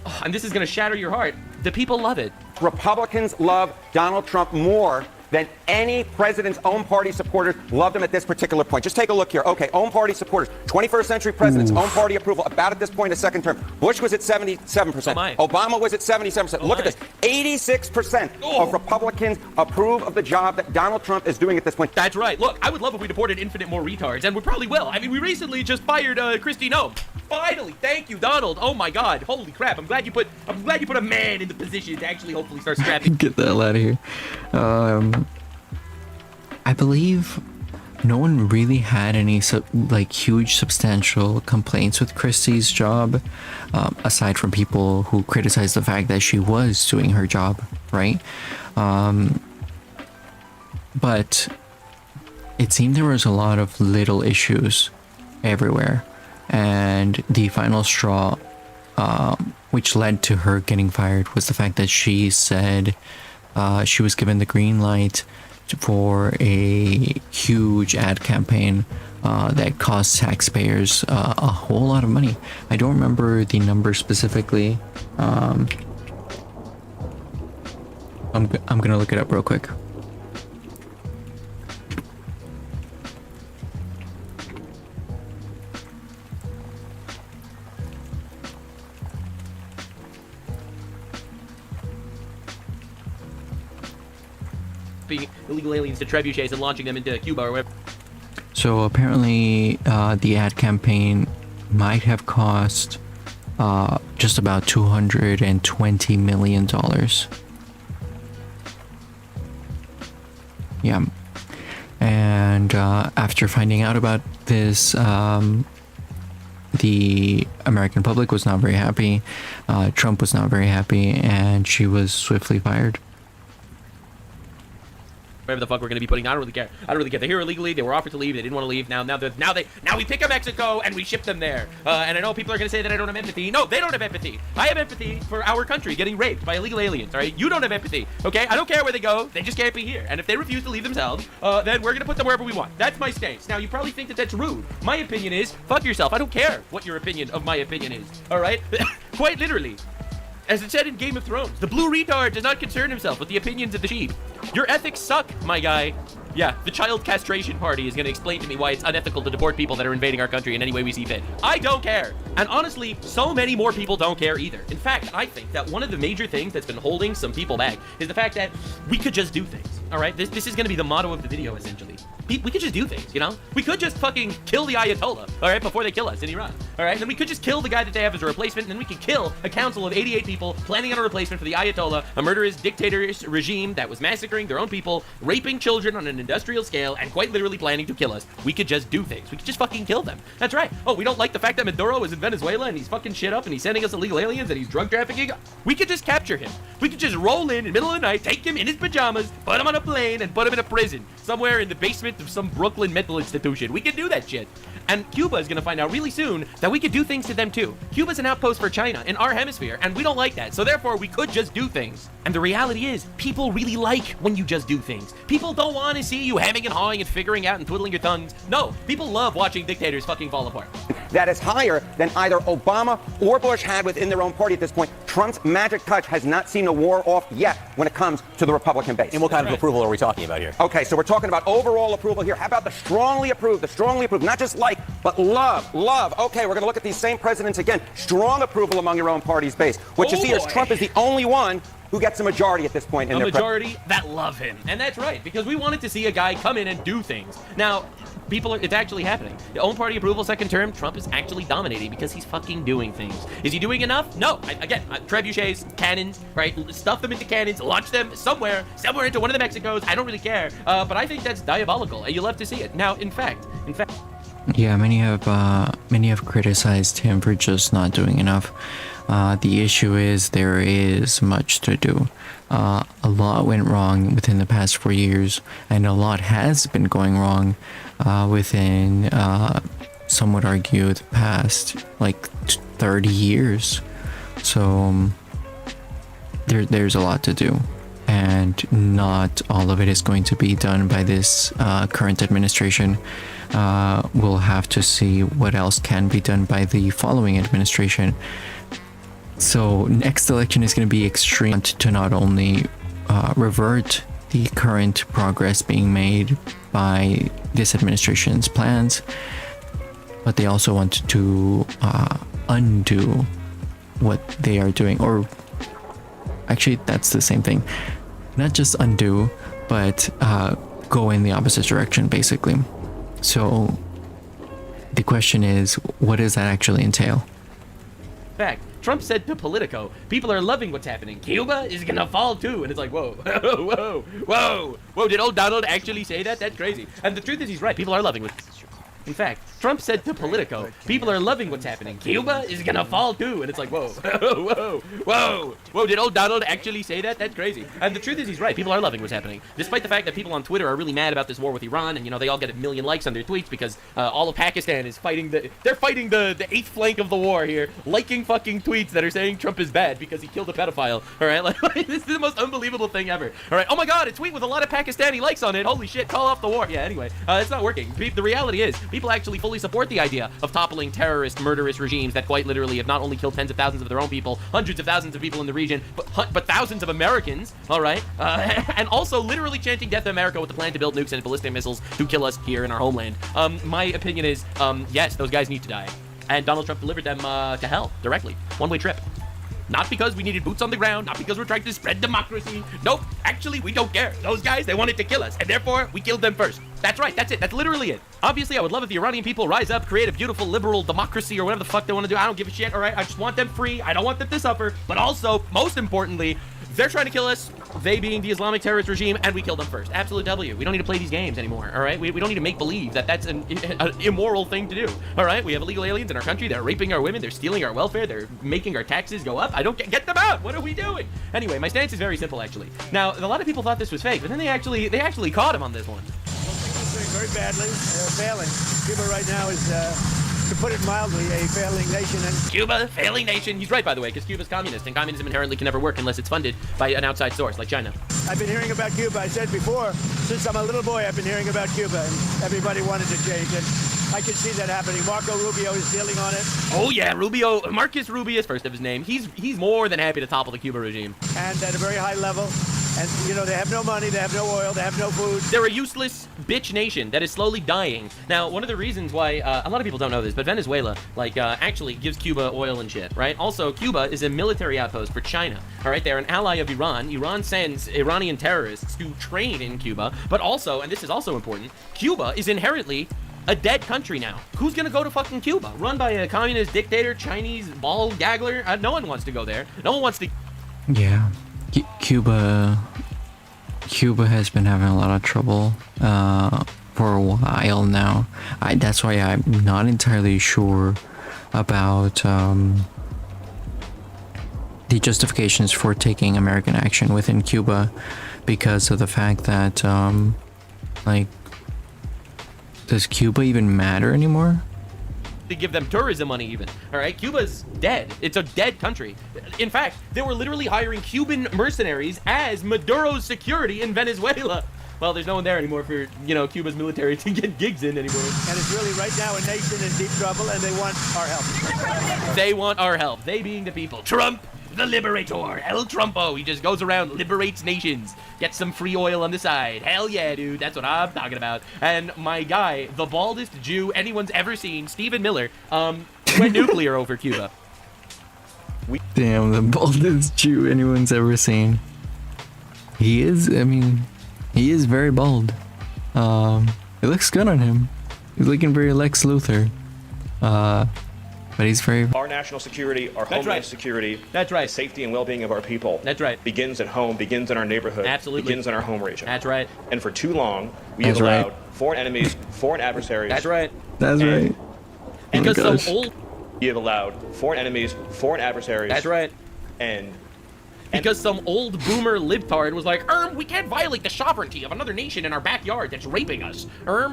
Oh, and this is gonna shatter your heart. The people love it. Republicans love Donald Trump more than any president's own party supporters loved him at this particular point. Just take a look here. Okay, own party supporters, 21st century presidents, own party approval, about at this point, a second term. Bush was at 77%. Obama was at 77%. Look at this. 86% of Republicans approve of the job that Donald Trump is doing at this point. That's right. Look, I would love if we deported infinite more retards, and we probably will. I mean, we recently just fired Kristi Noem. Finally, thank you, Donald. Oh my God, holy crap! I'm glad you put a man in the position to actually hopefully start scrapping. Get the hell out of here. I believe no one really had any huge substantial complaints with Kristi's job, aside from people who criticized the fact that she was doing her job, right? But it seemed there was a lot of little issues everywhere, and the final straw, which led to her getting fired, was the fact that she said she was given the green light for a huge ad campaign that cost taxpayers a whole lot of money. I don't remember the number specifically. I'm gonna look it up real quick. Illegal aliens to trebuchets and launching them into Cuba or whatever. So apparently the ad campaign might have cost just about $220 million. Yeah. And after finding out about this, the American public was not very happy. Trump was not very happy, and she was swiftly fired. wherever the fuck we're gonna be putting. I don't really care. They're here illegally. They were offered to leave. They didn't want to leave. Now we pick a Mexico and we ship them there. And I know people are gonna say that I don't have empathy. No, they don't have empathy. I have empathy for our country getting raped by illegal aliens. All right, you don't have empathy. Okay, I don't care where they go. They just can't be here. And if they refuse to leave themselves, then we're gonna put them wherever we want. That's my stance. Now you probably think that that's rude. My opinion is fuck yourself. I don't care what your opinion of my opinion is. All right, quite literally. As it said in Game of Thrones, the blue retard does not concern himself with the opinions of the sheep. Your ethics suck, my guy. Yeah, the child castration party is going to explain to me why it's unethical to deport people that are invading our country in any way we see fit. I don't care. And honestly, so many more people don't care either. In fact, I think that one of the major things that's been holding some people back is the fact that we could just do things. All right, this is going to be the motto of the video, essentially. We could just do things, you know? We could just fucking kill the Ayatollah, all right, before they kill us in Iran, all right? And then we could just kill the guy that they have as a replacement, and then we could kill a council of 88 people planning on a replacement for the Ayatollah, a murderous dictatorist regime that was massacring their own people, raping children on an industrial scale, and quite literally planning to kill us. We could just do things. We could just fucking kill them. That's right. Oh, we don't like the fact that Maduro is in Venezuela and he's fucking shit up and he's sending us illegal aliens and he's drug trafficking. We could just capture him. We could just roll in the middle of the night, take him in his pajamas, put him on a plane, and put him in a prison somewhere in the basement of some Brooklyn mental institution. We could do that shit. And Cuba is going to find out really soon that we could do things to them too. Cuba's an outpost for China in our hemisphere, and we don't like that. So therefore, we could just do things. And the reality is, people really like when you just do things. People don't want to see you hemming and hawing and figuring out and twiddling your tongues. No, people love watching dictators fucking fall apart. That is higher than either Obama or Bush had within their own party at this point. Trump's magic touch has not seen a war off yet when it comes to the Republican base. And what kind of approval are we talking about here? Okay, so we're talking about overall approval here. How about the strongly approved, not just like, but love. Okay, we're going to look at these same presidents again. Strong approval among your own party's base. What you see is Trump is the only one who gets a majority at this point in their majority that love him. And that's right, because we wanted to see a guy come in and do things. Now, it's actually happening. The own party approval second term, Trump is actually dominating because he's fucking doing things. Is he doing enough? No. Again, trebuchets, cannons, right? Stuff them into cannons, launch them somewhere into one of the Mexicos. I don't really care. But I think that's diabolical, and you love to see it. Now, in fact. Yeah, many have criticized him for just not doing enough. The issue is there is much to do. A lot went wrong within the past 4 years, and a lot has been going wrong within, some would argue, the past like 30 years. So there's a lot to do, and not all of it is going to be done by this current administration. We'll have to see what else can be done by the following administration. So next election is going to be extreme to not only revert the current progress being made by this administration's plans, but they also want to undo what they are doing. Or actually, that's the same thing. Not just undo, but go in the opposite direction, basically. So the question is, what does that actually entail? Fact. Trump said to Politico, people are loving what's happening. Cuba is gonna fall too. And it's like, whoa, did old Donald actually say that? That's crazy. And the truth is, he's right. People are loving what's... In fact, Trump said to Politico, people are loving what's happening. Cuba is gonna fall too. And it's like, whoa, did old Donald actually say that? That's crazy. And the truth is, he's right. People are loving what's happening. Despite the fact that people on Twitter are really mad about this war with Iran, and, you know, they all get 1 million likes on their tweets because all of Pakistan is fighting they're fighting the eighth flank of the war here, liking fucking tweets that are saying Trump is bad because he killed a pedophile. All right, like, this is the most unbelievable thing ever. All right, oh my God, a tweet with a lot of Pakistani likes on it. Holy shit, call off the war. Yeah, anyway, it's not working. The reality is, people actually fully support the idea of toppling terrorist, murderous regimes that quite literally have not only killed tens of thousands of their own people, hundreds of thousands of people in the region, but thousands of Americans, all right? And also literally chanting death to America with the plan to build nukes and ballistic missiles to kill us here in our homeland. My opinion is, yes, those guys need to die. And Donald Trump delivered them to hell directly. One-way trip. Not because we needed boots on the ground, not because we're trying to spread democracy. Nope, actually, we don't care. Those guys, they wanted to kill us, and therefore, we killed them first. That's right, that's it, that's literally it. Obviously, I would love if the Iranian people rise up, create a beautiful liberal democracy or whatever the fuck they want to do. I don't give a shit, all right? I just want them free. I don't want them to suffer. But also, most importantly, they're trying to kill us. they being the Islamic terrorist regime, and we kill them first. Absolute W. We don't need to play these games anymore, all right? We don't need to make believe that that's an immoral thing to do, all right? We have illegal aliens in our country. They're raping our women. They're stealing our welfare. They're making our taxes go up. I don't get them out. What are we doing? Anyway, my stance is very simple, actually. Now, a lot of people thought this was fake, but then they actually caught him on this one. Very badly, failing. Cuba right now is, to put it mildly, a failing nation. And Cuba, failing nation. He's right, by the way, because Cuba's communist, and communism inherently can never work unless it's funded by an outside source like China. I've been hearing about Cuba. I said before, since I'm a little boy, I've been hearing about Cuba, and everybody wanted to change it. I can see that happening. Marco Rubio is dealing on it. Oh yeah, Rubio, Marcus Rubio, first of his name. He's more than happy to topple the Cuba regime. And at a very high level. And, you know, they have no money, they have no oil, they have no food. They're a useless bitch nation that is slowly dying. Now, one of the reasons why, a lot of people don't know this, but Venezuela, actually gives Cuba oil and shit, right? Also, Cuba is a military outpost for China, all right? They're an ally of Iran. Iran sends Iranian terrorists to train in Cuba, but also, and this is also important, Cuba is inherently a dead country now. Who's gonna go to fucking Cuba? Run by a communist dictator, Chinese ball gaggler? No one wants to go there. No one wants to... Yeah. Cuba has been having a lot of trouble for a while now. That's why I'm not entirely sure about the justifications for taking American action within Cuba, because of the fact that does Cuba even matter anymore? To give them tourism money even, all right? Cuba's dead. It's a dead country. In fact, they were literally hiring Cuban mercenaries as Maduro's security in Venezuela. Well, there's no one there anymore for, Cuba's military to get gigs in anymore. And it's really right now a nation in deep trouble, and they want our help. They want our help. They being the people. Trump, the liberator. El Trumpo. He just goes around, liberates nations, gets some free oil on the side. Hell yeah, dude. That's what I'm talking about. And my guy, the baldest Jew anyone's ever seen, Stephen Miller, went nuclear over Cuba. Damn, the baldest Jew anyone's ever seen. He is very bald. It looks good on him. He's looking very Lex Luthor. But he's very... Our national security, our homeland security, that's right, the safety and well-being of our people, that's right, begins at home, begins in our neighborhood, absolutely, begins in our home region. That's right. And for too long, we have allowed foreign enemies, foreign adversaries. That's right. That's right. Because some old... We have allowed foreign enemies, foreign adversaries. That's right. And because some old boomer libtard was like, we can't violate the sovereignty of another nation in our backyard that's raping us.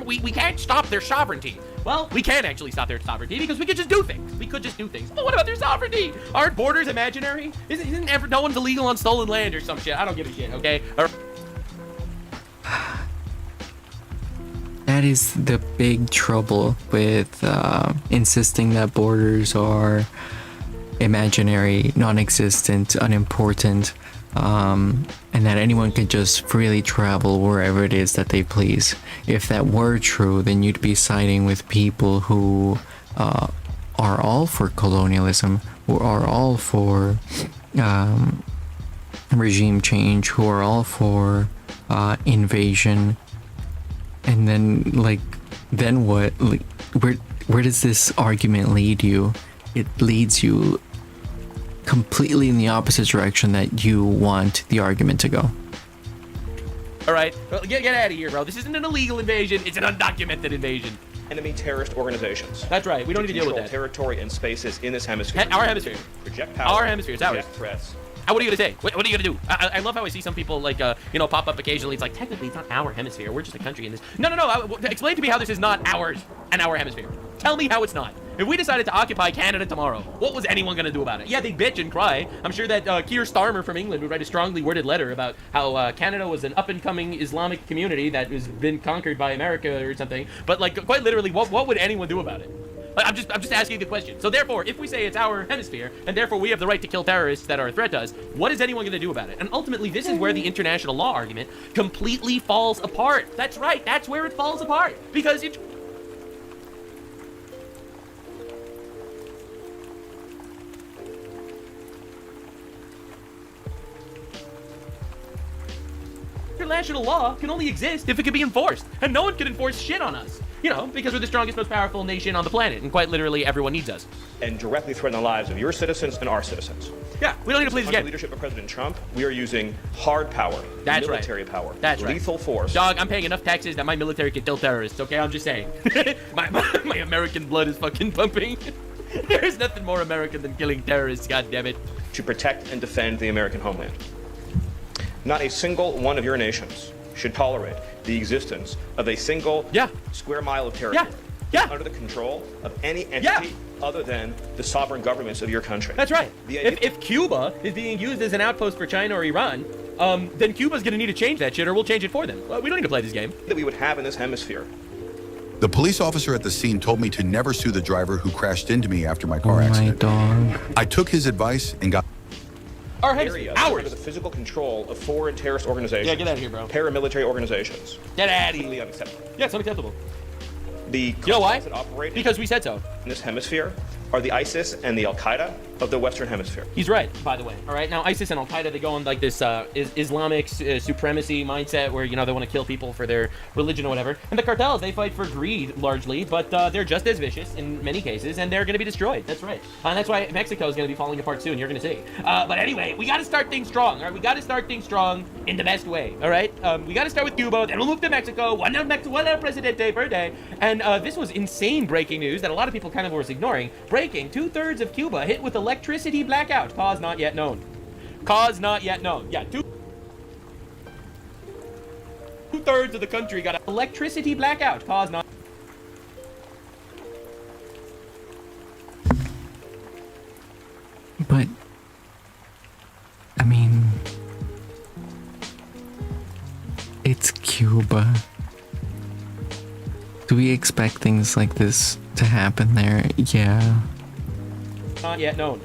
We can't stop their sovereignty. Well, we can actually stop their sovereignty because we could just do things. We could just do things. But what about their sovereignty? Aren't borders imaginary? Isn't ever no one's illegal on stolen land or some shit? I don't give a shit, okay? That is the big trouble with insisting that borders are imaginary, non-existent, unimportant, and that anyone can just freely travel wherever it is that they please. If that were true, then you'd be siding with people who are all for colonialism, who are all for regime change, who are all for invasion. And then what? Where does this argument lead you? It leads you completely in the opposite direction that you want the argument to go. All right, well, get out of here, bro. This isn't an illegal invasion. It's an undocumented invasion. Enemy terrorist organizations. That's right. We don't need to deal with that. Territory and spaces in this hemisphere. Our hemisphere. Project power. Our hemisphere. It's ours. Threats. What are you gonna say? What are you gonna do? I love how I see some people pop up occasionally. It's like, technically it's not our hemisphere. We're just a country in this. No. Explain to me how this is not ours and our hemisphere. Tell me how it's not. If we decided to occupy Canada tomorrow, what was anyone gonna do about it? Yeah, they'd bitch and cry. I'm sure that Keir Starmer from England would write a strongly worded letter about how Canada was an up-and-coming Islamic community that has been conquered by America or something. But quite literally, what would anyone do about it? I'm just asking the question. So therefore, if we say it's our hemisphere, and therefore we have the right to kill terrorists that are a threat to us, what is anyone going to do about it? And ultimately, this is where the international law argument completely falls apart. That's right. That's where it falls apart. Because international law can only exist if it can be enforced, and no one can enforce shit on us. You know, because we're the strongest, most powerful nation on the planet, and quite literally everyone needs us. And directly threaten the lives of your citizens and our citizens. Yeah, we don't need to play this Under game. the leadership of President Trump, we are using hard power, That's military right. power, That's lethal right. force. Dog, I'm paying enough taxes that my military can kill terrorists, okay? I'm just saying. my American blood is fucking pumping. There's nothing more American than killing terrorists, goddammit. To protect and defend the American homeland. Not a single one of your nations should tolerate the existence of a single square mile of territory under the control of any entity other than the sovereign governments of your country. That's right. If Cuba is being used as an outpost for China or Iran, then Cuba's going to need to change that shit, or we'll change it for them. Well, we don't need to play this game. That we would have in this hemisphere. The police officer at the scene told me to never sue the driver who crashed into me after my car accident. Dog. I took his advice and got Our area under the physical control of foreign terrorist organizations. Yeah, get out of here, bro. Paramilitary organizations. Get out of here. Completely unacceptable. Yeah, it's unacceptable. The You know why? that operate Because we said so. in this hemisphere are the ISIS and the Al-Qaeda of the Western Hemisphere. He's right, by the way. All right, now ISIS and Al-Qaeda, they go on like this Islamic supremacy mindset where, you know, they want to kill people for their religion or whatever. And the cartels, they fight for greed largely, but they're just as vicious in many cases, and they're going to be destroyed. That's right. And that's why Mexico is going to be falling apart soon. You're going to see. But anyway, we got to start things strong. All right, we got to start things strong in the best way. All right, we got to start with Cuba, then we'll move to Mexico. One presidente per day. And this was insane breaking news that a lot of people kind of was ignoring. Breaking: 2/3 of Cuba hit with electricity blackout. Cause not yet known. Cause not yet known. Yeah, two-thirds of the country got an electricity blackout. Cause not. But, I mean, it's Cuba. Do we expect things like this to happen there? Yeah. Not yet known.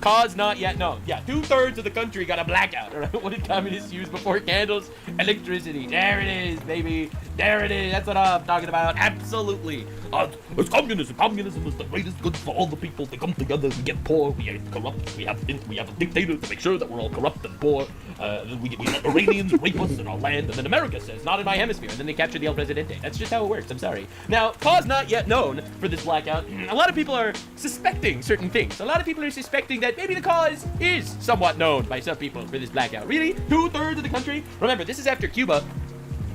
Cause not yet known. Yeah, 2/3 of the country got a blackout. Right? What did communists use before candles? Electricity. There it is, baby. There it is. That's what I'm talking about. Absolutely. It's communism. Communism is the greatest good for all the people. They come together. We get poor. We get corrupt. We have a dictator to make sure that we're all corrupt and poor. We let Iranians rape us in our land, and then America says, not in my hemisphere, and then they capture the El Presidente. That's just how it works. I'm sorry. Now, cause not yet known for this blackout. A lot of people are suspecting certain things. A lot of people are suspecting that maybe the cause is somewhat known by some people for this blackout. Really? 2/3 of the country? Remember, this is after Cuba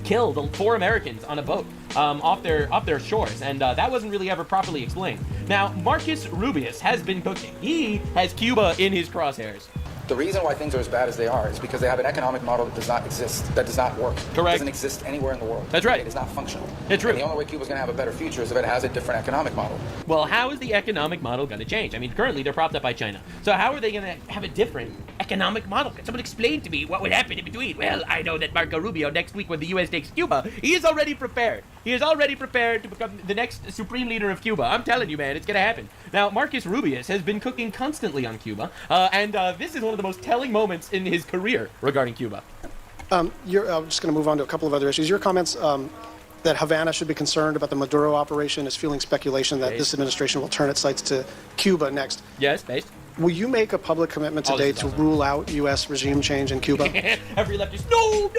killed 4 Americans on a boat off their shores, and that wasn't really ever properly explained. Now, Marcus Rubius has been cooking. He has Cuba in his crosshairs. The reason why things are as bad as they are is because they have an economic model that does not exist, that does not work. Correct. It doesn't exist anywhere in the world. That's right. It is not functional. It's true. And the only way Cuba's going to have a better future is if it has a different economic model. Well, how is the economic model going to change? I mean, currently they're propped up by China. So how are they going to have a different economic model? Can someone explain to me what would happen in between? Well, I know that Marco Rubio, next week when the U.S. takes Cuba, he is already prepared. He is already prepared to become the next supreme leader of Cuba. I'm telling you, man, it's going to happen. Now, Marcus Rubius has been cooking constantly on Cuba, and this is one of the most telling moments in his career regarding Cuba. I'm just going to move on to a couple of other issues. Your comments that Havana should be concerned about the Maduro operation is fueling speculation that this administration will turn its sights to Cuba next. Yes, based. Will you make a public commitment today to rule out U.S. regime change in Cuba? Every leftist, no,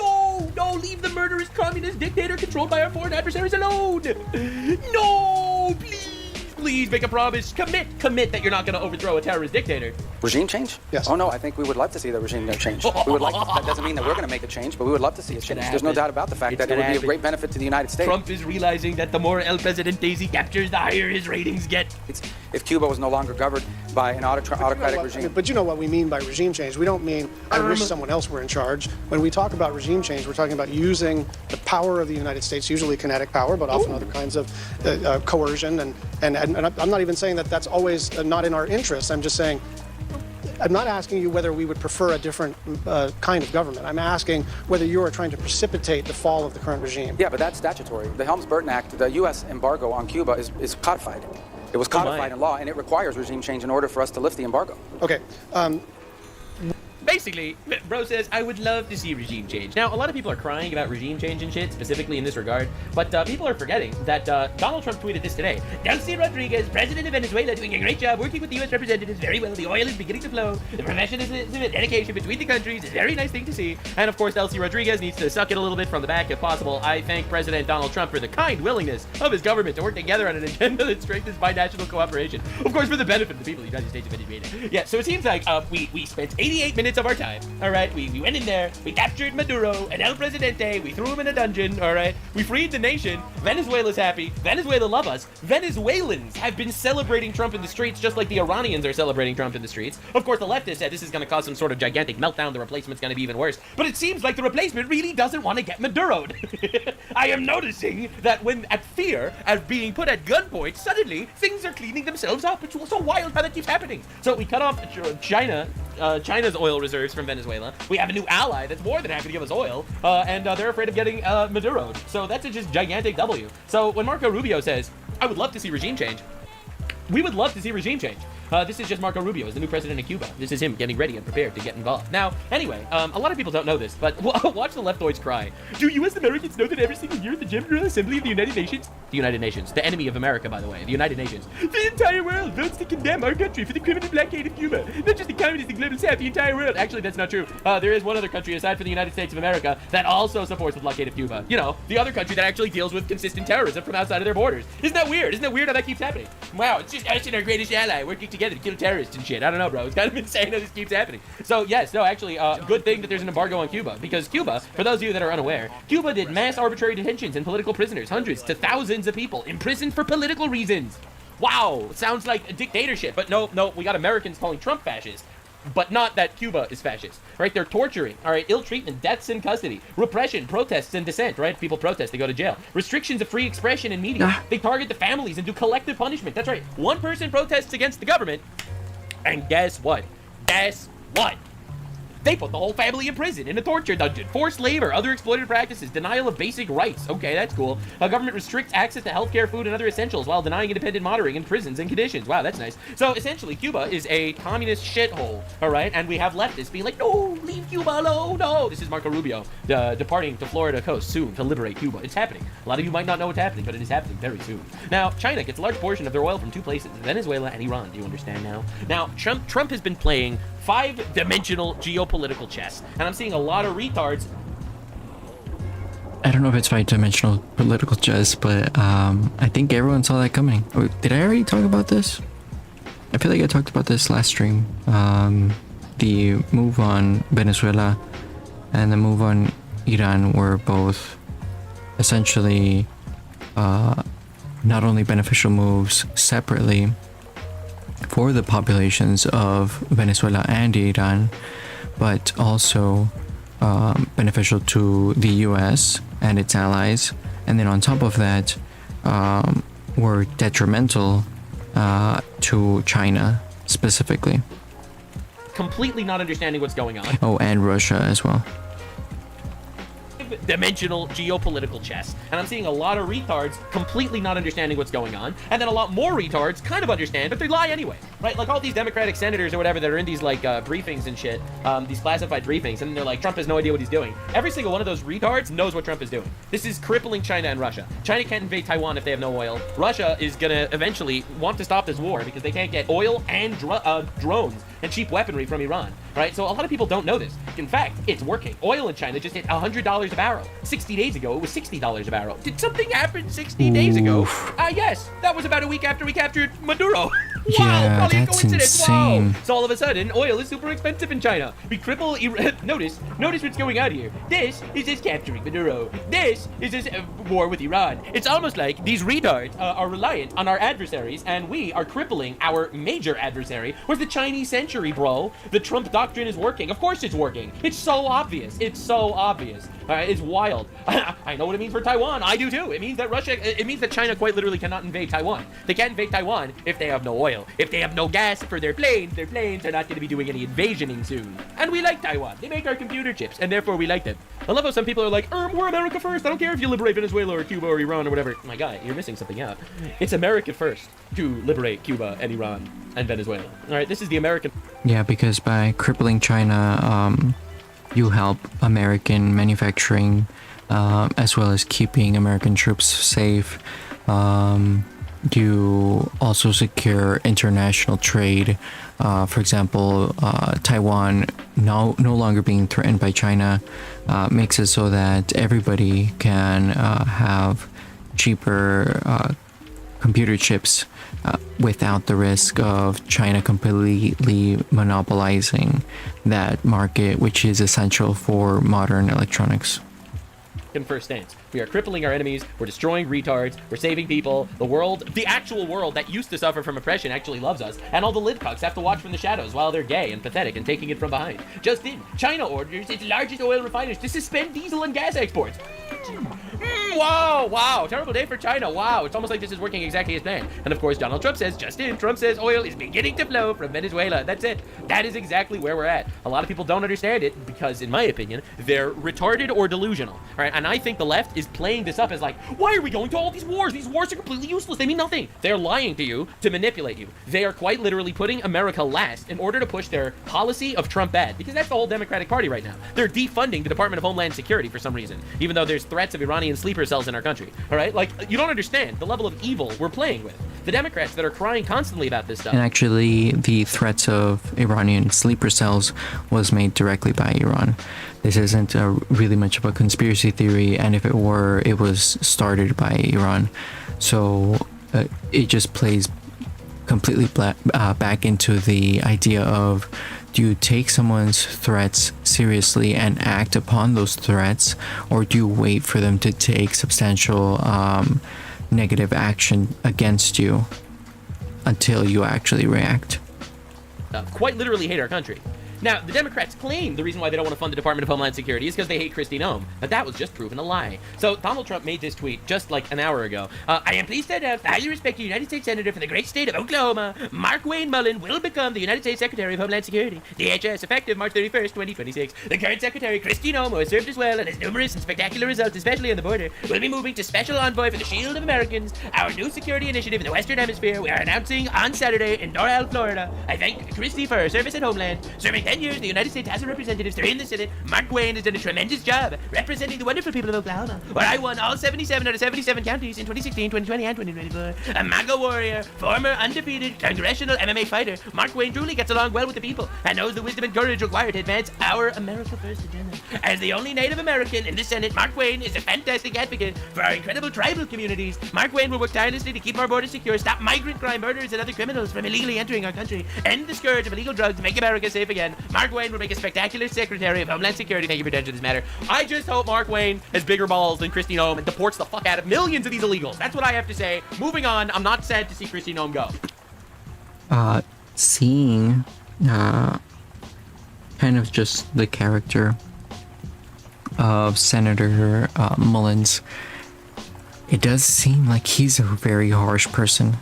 leave the murderous communist dictator controlled by our foreign adversaries alone. No, please make a promise. Commit that you're not going to overthrow a terrorist dictator. Regime change? Yes. Oh, no, I think we would love to see the regime change. We would like that doesn't mean that we're going to make a change, but we would love to see it change. There's no doubt about the fact that it would be a great benefit to the United States. Trump is realizing that the more El Presidentes he captures, the higher his ratings get. If Cuba was no longer governed by an autocratic regime. But you know what we mean by regime change. We don't mean I wish someone else were in charge. When we talk about regime change, we're talking about using the power of the United States, usually kinetic power, but often other kinds of coercion. And I'm not even saying that that's always not in our interest. I'm just saying, I'm not asking you whether we would prefer a different kind of government. I'm asking whether you are trying to precipitate the fall of the current regime. Yeah, but that's statutory. The Helms-Burton Act, the U.S. embargo on Cuba is codified. It was codified in law, and it requires regime change in order for us to lift the embargo. Okay. basically, bro says, I would love to see regime change. Now, a lot of people are crying about regime change and shit, specifically in this regard, but people are forgetting that Donald Trump tweeted this today. Delcy Rodriguez, president of Venezuela, doing a great job working with the U.S. representatives very well. The oil is beginning to flow. The professionalism and dedication between the countries is a very nice thing to see. And of course, Delcy Rodriguez needs to suck it a little bit from the back if possible. I thank President Donald Trump for the kind willingness of his government to work together on an agenda that strengthens binational cooperation. Of course, for the benefit of the people of the United States of Venezuela. Yeah, so it seems like we spent 88 minutes of our time, all right? We went in there, we captured Maduro and El Presidente, we threw him in a dungeon, all right? We freed the nation. Venezuela's happy. Venezuela love us. Venezuelans have been celebrating Trump in the streets just like the Iranians are celebrating Trump in the streets. Of course, the leftists said this is going to cause some sort of gigantic meltdown. The replacement's going to be even worse. But it seems like the replacement really doesn't want to get Maduro'd. I am noticing that when at fear as being put at gunpoint, suddenly things are cleaning themselves up. It's so wild how that keeps happening. So we cut off China's oil reserves from Venezuela. We have a new ally that's more than happy to give us oil, and they're afraid of getting Maduro'd. So that's a just gigantic W. So when Marco Rubio says, I would love to see regime change, we would love to see regime change. This is just Marco Rubio as the new president of Cuba. This is him getting ready and prepared to get involved. Now, anyway, a lot of people don't know this, but watch the leftoids cry. Do U.S. Americans know that every single year at the General Assembly of the United Nations, the enemy of America, by the way, the United Nations, the entire world votes to condemn our country for the criminal blockade of Cuba. Not just the communists, the global south, the entire world. Actually, that's not true. There is one other country aside from the United States of America that also supports the blockade of Cuba. You know, the other country that actually deals with consistent terrorism from outside of their borders. Isn't that weird? Isn't that weird how that keeps happening? Wow, it's just us and our greatest ally working together to kill terrorists and shit. I don't know, bro. It's kind of insane how this keeps happening. So, yes, no, actually, good thing that there's an embargo on Cuba, because Cuba, for those of you that are unaware, Cuba did mass arbitrary detentions and political prisoners, hundreds to thousands of people imprisoned for political reasons. Wow, sounds like a dictatorship, but no, we got Americans calling Trump fascist. But not that Cuba is fascist, right? They're torturing, all right? Ill treatment, deaths in custody, repression, protests and dissent, right? People protest, they go to jail. Restrictions of free expression and media. They target the families and do collective punishment. That's right. One person protests against the government, and guess what? They put the whole family in prison, in a torture dungeon. Forced labor, other exploitative practices, denial of basic rights. Okay, that's cool. Government restricts access to healthcare, food, and other essentials while denying independent monitoring in prisons and conditions. Wow, that's nice. So essentially, Cuba is a communist shithole, all right? And we have leftists being like, no, leave Cuba alone, no. This is Marco Rubio departing to Florida coast soon to liberate Cuba. It's happening. A lot of you might not know what's happening, but it is happening very soon. Now, China gets a large portion of their oil from two places, Venezuela and Iran. Do you understand now? Now, Trump has been playing 5-dimensional geopolitical chess, and I'm seeing a lot of retards. I don't know if it's 5-dimensional political chess, but I think everyone saw that coming. Did I already talk about this? I feel like I talked about this last stream. The move on Venezuela and the move on Iran were both essentially not only beneficial moves separately for the populations of Venezuela and Iran, but also beneficial to the US and its allies. And then on top of that, were detrimental to China specifically. Completely not understanding what's going on. Oh, and Russia as well. Dimensional geopolitical chess, and I'm seeing a lot of retards completely not understanding what's going on, and then a lot more retards kind of understand, but they lie anyway, right? Like all these Democratic senators or whatever that are in these like briefings and shit, these classified briefings, and they're like, Trump has no idea what he's doing. Every single one of those retards knows what Trump is doing. This is crippling China and Russia. China can't invade Taiwan if they have no oil. Russia is gonna eventually want to stop this war because they can't get oil and drones and cheap weaponry from Iran, right? So a lot of people don't know this. In fact, it's working. Oil in China just hit $100 a barrel. 60 days ago, it was $60 a barrel. Did something happen 60 days ago? Yes, that was about a week after we captured Maduro. Wow, yeah, probably that's a coincidence. insane. Wow. So all of a sudden, oil is super expensive in China. We cripple notice what's going on here. This is us capturing Maduro. This is us war with Iran. It's almost like these retards are reliant on our adversaries, and we are crippling our major adversary. Where's the Chinese century, bro? The Trump doctrine is working. Of course it's working. It's so obvious. It's so obvious. It's wild. I know what it means for Taiwan. I do too. It means that China quite literally cannot invade Taiwan. They can't invade Taiwan if they have no oil. If they have no gas for their planes are not going to be doing any invasioning soon. And we like Taiwan. They make our computer chips, and therefore we like them. I love how some people are like, we're America first. I don't care if you liberate Venezuela or Cuba or Iran or whatever. My guy, you're missing something out. It's America first to liberate Cuba and Iran. and Venezuela. All right, this is the American. Yeah, because by crippling China, you help American manufacturing, as well as keeping American troops safe. You also secure international trade. For example, Taiwan no longer being threatened by China makes it so that everybody can have cheaper computer chips without the risk of China completely monopolizing that market, which is essential for modern electronics. First stance. We are crippling our enemies, we're destroying retards, we're saving people, the world, the actual world that used to suffer from oppression actually loves us, and all the lidcucks have to watch from the shadows while they're gay and pathetic and taking it from behind. Just in, China orders its largest oil refiners to suspend diesel and gas exports. Wow, terrible day for China. Wow, it's almost like this is working exactly as planned. And of course, Donald Trump says, just in, Trump says oil is beginning to flow from Venezuela. That's it. That is exactly where we're at. A lot of people don't understand it because, in my opinion, they're retarded or delusional. All right, and I think the left is playing this up as like, why are we going to all these wars? These wars are completely useless. They mean nothing. They're lying to you to manipulate you. They are quite literally putting America last in order to push their policy of Trump bad, because that's the whole Democratic Party right now. They're defunding the Department of Homeland Security for some reason, even though there's threats of Iranian sleeper cells in our country. All right, like, you don't understand the level of evil we're playing with. The Democrats that are crying constantly about this stuff. And actually, the threats of Iranian sleeper cells was made directly by Iran. This isn't really much of a conspiracy theory, and if it were, it was started by Iran. So it just plays completely back into the idea of, do you take someone's threats seriously and act upon those threats, or do you wait for them to take substantial negative action against you until you actually react? Quite literally hate our country. Now, the Democrats claim the reason why they don't want to fund the Department of Homeland Security is because they hate Kristi Noem, but that was just proven a lie. So Donald Trump made this tweet just like an hour ago. I am pleased to announce the highly respected United States Senator from the great state of Oklahoma, Mark Wayne Mullen, will become the United States Secretary of Homeland Security, DHS, effective March 31st, 2026. The current Secretary, Kristi Noem, who has served as well and has numerous and spectacular results, especially on the border, will be moving to Special Envoy for the Shield of Americans, our new security initiative in the Western Hemisphere. We are announcing on Saturday in Doral, Florida. I thank Kristi for her service at Homeland, serving 10 years in the United States House of Representatives, 3 in the Senate. Mark Wayne has done a tremendous job representing the wonderful people of Oklahoma, where I won all 77 out of 77 counties in 2016, 2020, and 2024. A MAGA warrior, former undefeated congressional MMA fighter, Mark Wayne truly gets along well with the people and knows the wisdom and courage required to advance our America First agenda. As the only Native American in the Senate, Mark Wayne is a fantastic advocate for our incredible tribal communities. Mark Wayne will work tirelessly to keep our borders secure, stop migrant crime, murderers, and other criminals from illegally entering our country, end the scourge of illegal drugs, make America safe again. Mark Wayne will make a spectacular Secretary of Homeland Security. Thank you for attention to this matter. I just hope Mark Wayne has bigger balls than Kristi Noem and deports the fuck out of millions of these illegals. That's what I have to say. Moving on, I'm not sad to see Kristi Noem go. Seeing kind of just the character of Senator Mullins, it does seem like he's a very harsh person.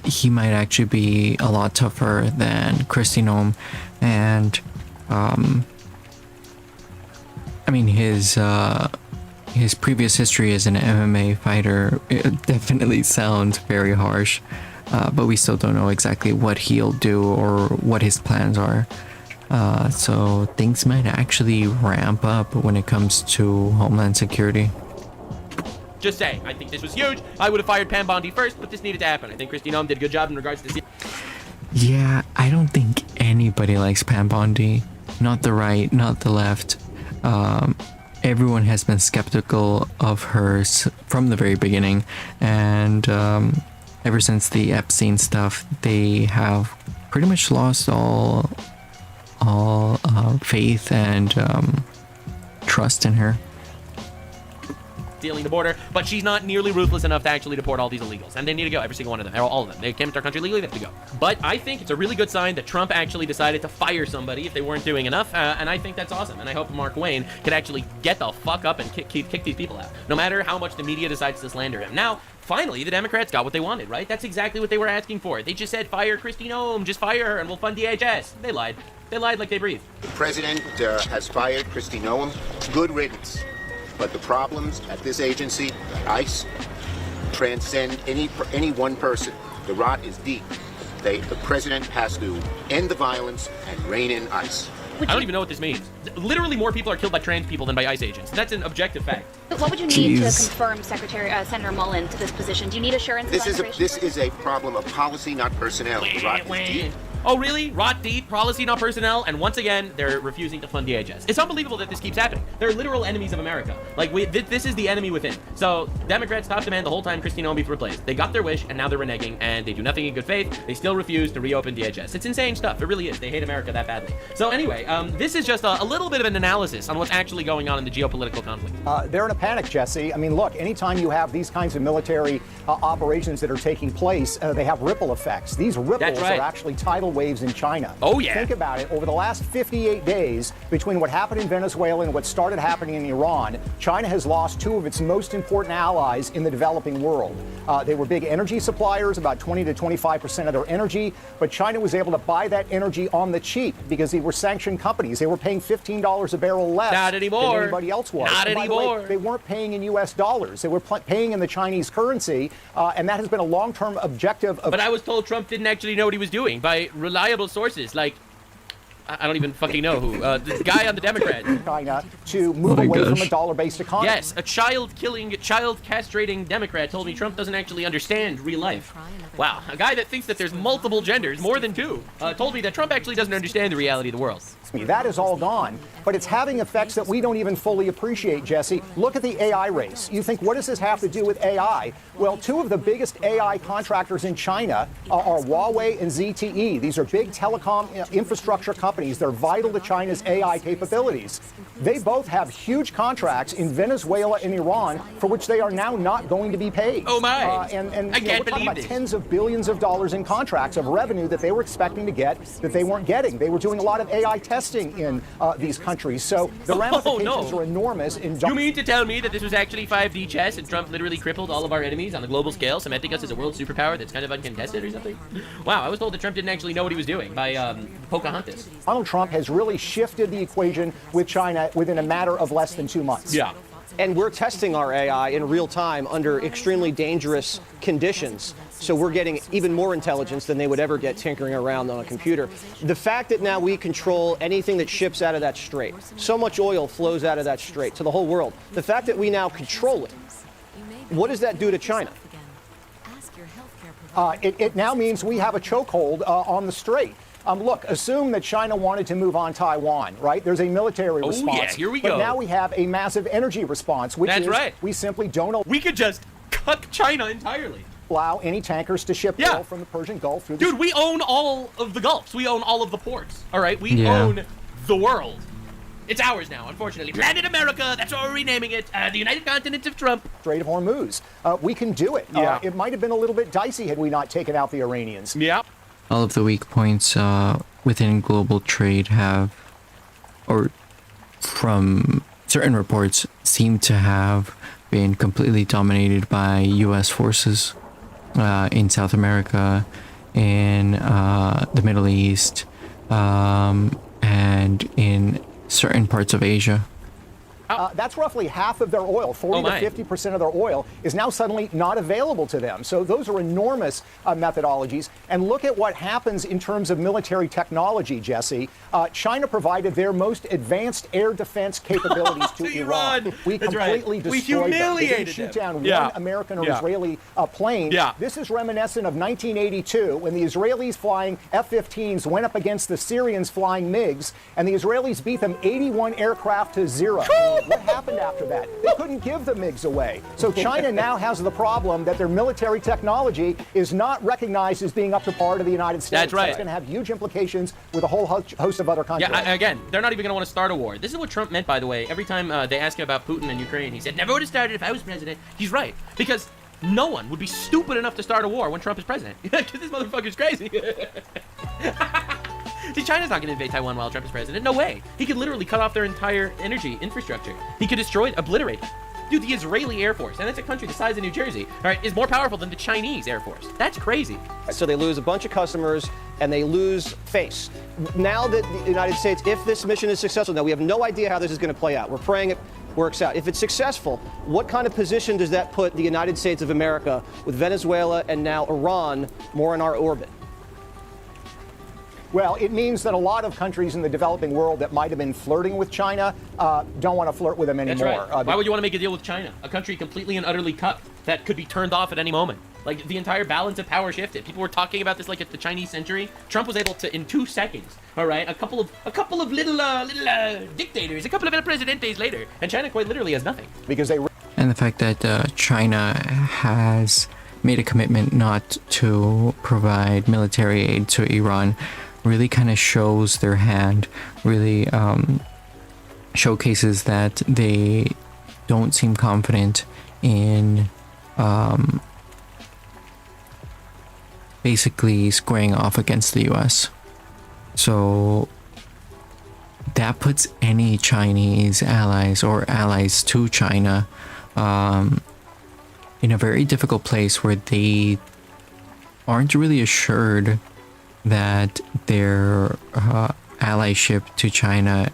He might actually be a lot tougher than Kristi Noem, and I mean, his previous history as an MMA fighter, it definitely sounds very harsh, but we still don't know exactly what he'll do or what his plans are. So things might actually ramp up when it comes to Homeland Security. Just saying, I think this was huge. I would have fired Pam Bondi first, but this needed to happen. I think Kristi Noem did a good job in regards to... Yeah, I don't think anybody likes Pam Bondi. Not the right, not the left. Everyone has been skeptical of her from the very beginning, and ever since the Epstein stuff, they have pretty much lost all faith and trust in her. Stealing the border, but she's not nearly ruthless enough to actually deport all these illegals, and they need to go, every single one of them, all of them. They came into our country legally, they have to go. But I think it's a really good sign that Trump actually decided to fire somebody if they weren't doing enough, and I think that's awesome, and I hope Mark Wayne can actually get the fuck up and kick these people out, no matter how much the media decides to slander him. Now, finally, the Democrats got what they wanted, right? That's exactly what they were asking for. They just said, fire Kristi Noem, just fire her, and we'll fund DHS. They lied. They lied like they breathe. The president has fired Kristi Noem. Good riddance. But the problems at this agency, at ICE, transcend any one person. The rot is deep. The president has to end the violence and rein in ICE. I don't even know what this means. Literally more people are killed by trans people than by ICE agents. That's an objective fact. What would you need to confirm Senator Mullen to this position? Do you need assurances This on is immigration? this is a problem of policy, not personnel. The rot is deep. Oh, really? Rot deep, policy, not personnel, and once again, they're refusing to fund DHS. It's unbelievable that this keeps happening. They're literal enemies of America. Like, this is the enemy within. So, Democrats top demand the whole time Kristi Noem be replaced. They got their wish, and now they're reneging, and they do nothing in good faith. They still refuse to reopen DHS. It's insane stuff. It really is. They hate America that badly. So, anyway, this is just a little bit of an analysis on what's actually going on in the geopolitical conflict. They're in a panic, Jesse. I mean, look, anytime you have these kinds of military operations that are taking place, they have ripple effects. These ripples are actually tidal waves in China. Oh, yeah. Think about it. Over the last 58 days, between what happened in Venezuela and what started happening in Iran, China has lost two of its most important allies in the developing world. They were big energy suppliers, about 20 to 25% of their energy, but China was able to buy that energy on the cheap because they were sanctioned companies. They were paying $15 a barrel less Not anymore. than anybody else was. Not And by the way, anymore. they weren't paying in U.S. dollars. They were paying in the Chinese currency, and that has been a long-term objective of... But I was told Trump didn't actually know what he was doing by reliable sources. Like, I don't even fucking know who. The guy on the Democrat. China to move away from a dollar-based economy. Yes, a child-killing, child-castrating Democrat told me Trump doesn't actually understand real life. Wow, a guy that thinks that there's multiple genders, more than two, told me that Trump actually doesn't understand the reality of the world. That is all gone, but it's having effects that we don't even fully appreciate, Jesse. Look at the AI race. You think, what does this have to do with AI? Well, two of the biggest AI contractors in China are Huawei and ZTE. These are big telecom infrastructure companies. They're vital to China's AI capabilities. They both have huge contracts in Venezuela and Iran for which they are now not going to be paid. Oh, my. I can't we're talking believe about this. tens of billions of dollars in contracts of revenue that they were expecting to get that they weren't getting. They were doing a lot of AI testing in these countries. So the ramifications are enormous. You mean to tell me that this was actually 5D chess and Trump literally crippled all of our enemies on a global scale, cementing us as a world superpower that's kind of uncontested or something? Wow, I was told that Trump didn't actually know what he was doing by Pocahontas. Donald Trump has really shifted the equation with China within a matter of less than 2 months. Yeah. And we're testing our AI in real time under extremely dangerous conditions. So we're getting even more intelligence than they would ever get tinkering around on a computer. The fact that now we control anything that ships out of that strait, so much oil flows out of that strait to the whole world. The fact that we now control it, what does that do to China? It now means we have a chokehold on the strait. Look, assume that China wanted to move on Taiwan, right? There's a military response. Yeah, here we but go. now we have a massive energy response, which That's is right. we simply don't We could just cut China entirely. allow any tankers to ship oil from the Persian Gulf through the... Dude, we own all of the Gulfs. We own all of the ports. All right? We Yeah. own the world. It's ours now, unfortunately. Planet America, that's what we're renaming it. The United Continents of Trump. Strait of Hormuz. We can do it. Yeah. It might have been a little bit dicey had we not taken out the Iranians. Yeah. All of the weak points within global trade have, or from certain reports, seem to have been completely dominated by U.S. forces in South America, in the Middle East, and in certain parts of Asia. That's roughly half of their oil. 40 to 50% of their oil is now suddenly not available to them. So those are enormous methodologies. And look at what happens in terms of military technology, Jesse. China provided their most advanced air defense capabilities to Iran. We That's completely right. We destroyed them. They didn't humiliated shoot them. down one American or Israeli plane. Yeah. This is reminiscent of 1982 when the Israelis flying F-15s went up against the Syrians flying MiGs, and the Israelis beat them 81 aircraft to 0. What happened after that? They couldn't give the MiGs away. So China now has the problem that their military technology is not recognized as being up to par to the United States. That's right. It's going to have huge implications with a whole host of other countries. Yeah, again, they're not even going to want to start a war. This is what Trump meant, by the way. Every time they ask him about Putin and Ukraine, he said, never would have started if I was president. He's right. Because no one would be stupid enough to start a war when Trump is president. Because this motherfucker's crazy. See, China's not going to invade Taiwan while Trump is president. No way. He could literally cut off their entire energy infrastructure. He could destroy it, obliterate it. Dude, the Israeli Air Force, and that's a country the size of New Jersey, all right, is more powerful than the Chinese Air Force. That's crazy. So they lose a bunch of customers and they lose face. Now that the United States, if this mission is successful, now we have no idea how this is going to play out. We're praying it works out. If it's successful, what kind of position does that put the United States of America with Venezuela and now Iran more in our orbit? Well, it means that a lot of countries in the developing world that might have been flirting with China don't want to flirt with them anymore. That's right. Why would you want to make a deal with China, a country completely and utterly cucked that could be turned off at any moment? Like, the entire balance of power shifted. People were talking about this like at the Chinese century. Trump was able to, in 2 seconds, all right, a couple of little dictators, a couple of El Presidentes later, and China quite literally has nothing. Because they. And the fact that China has made a commitment not to provide military aid to Iran really kind of shows their hand, really showcases that they don't seem confident in basically squaring off against the US. So that puts any Chinese allies or allies to China in a very difficult place where they aren't really assured that their allyship to China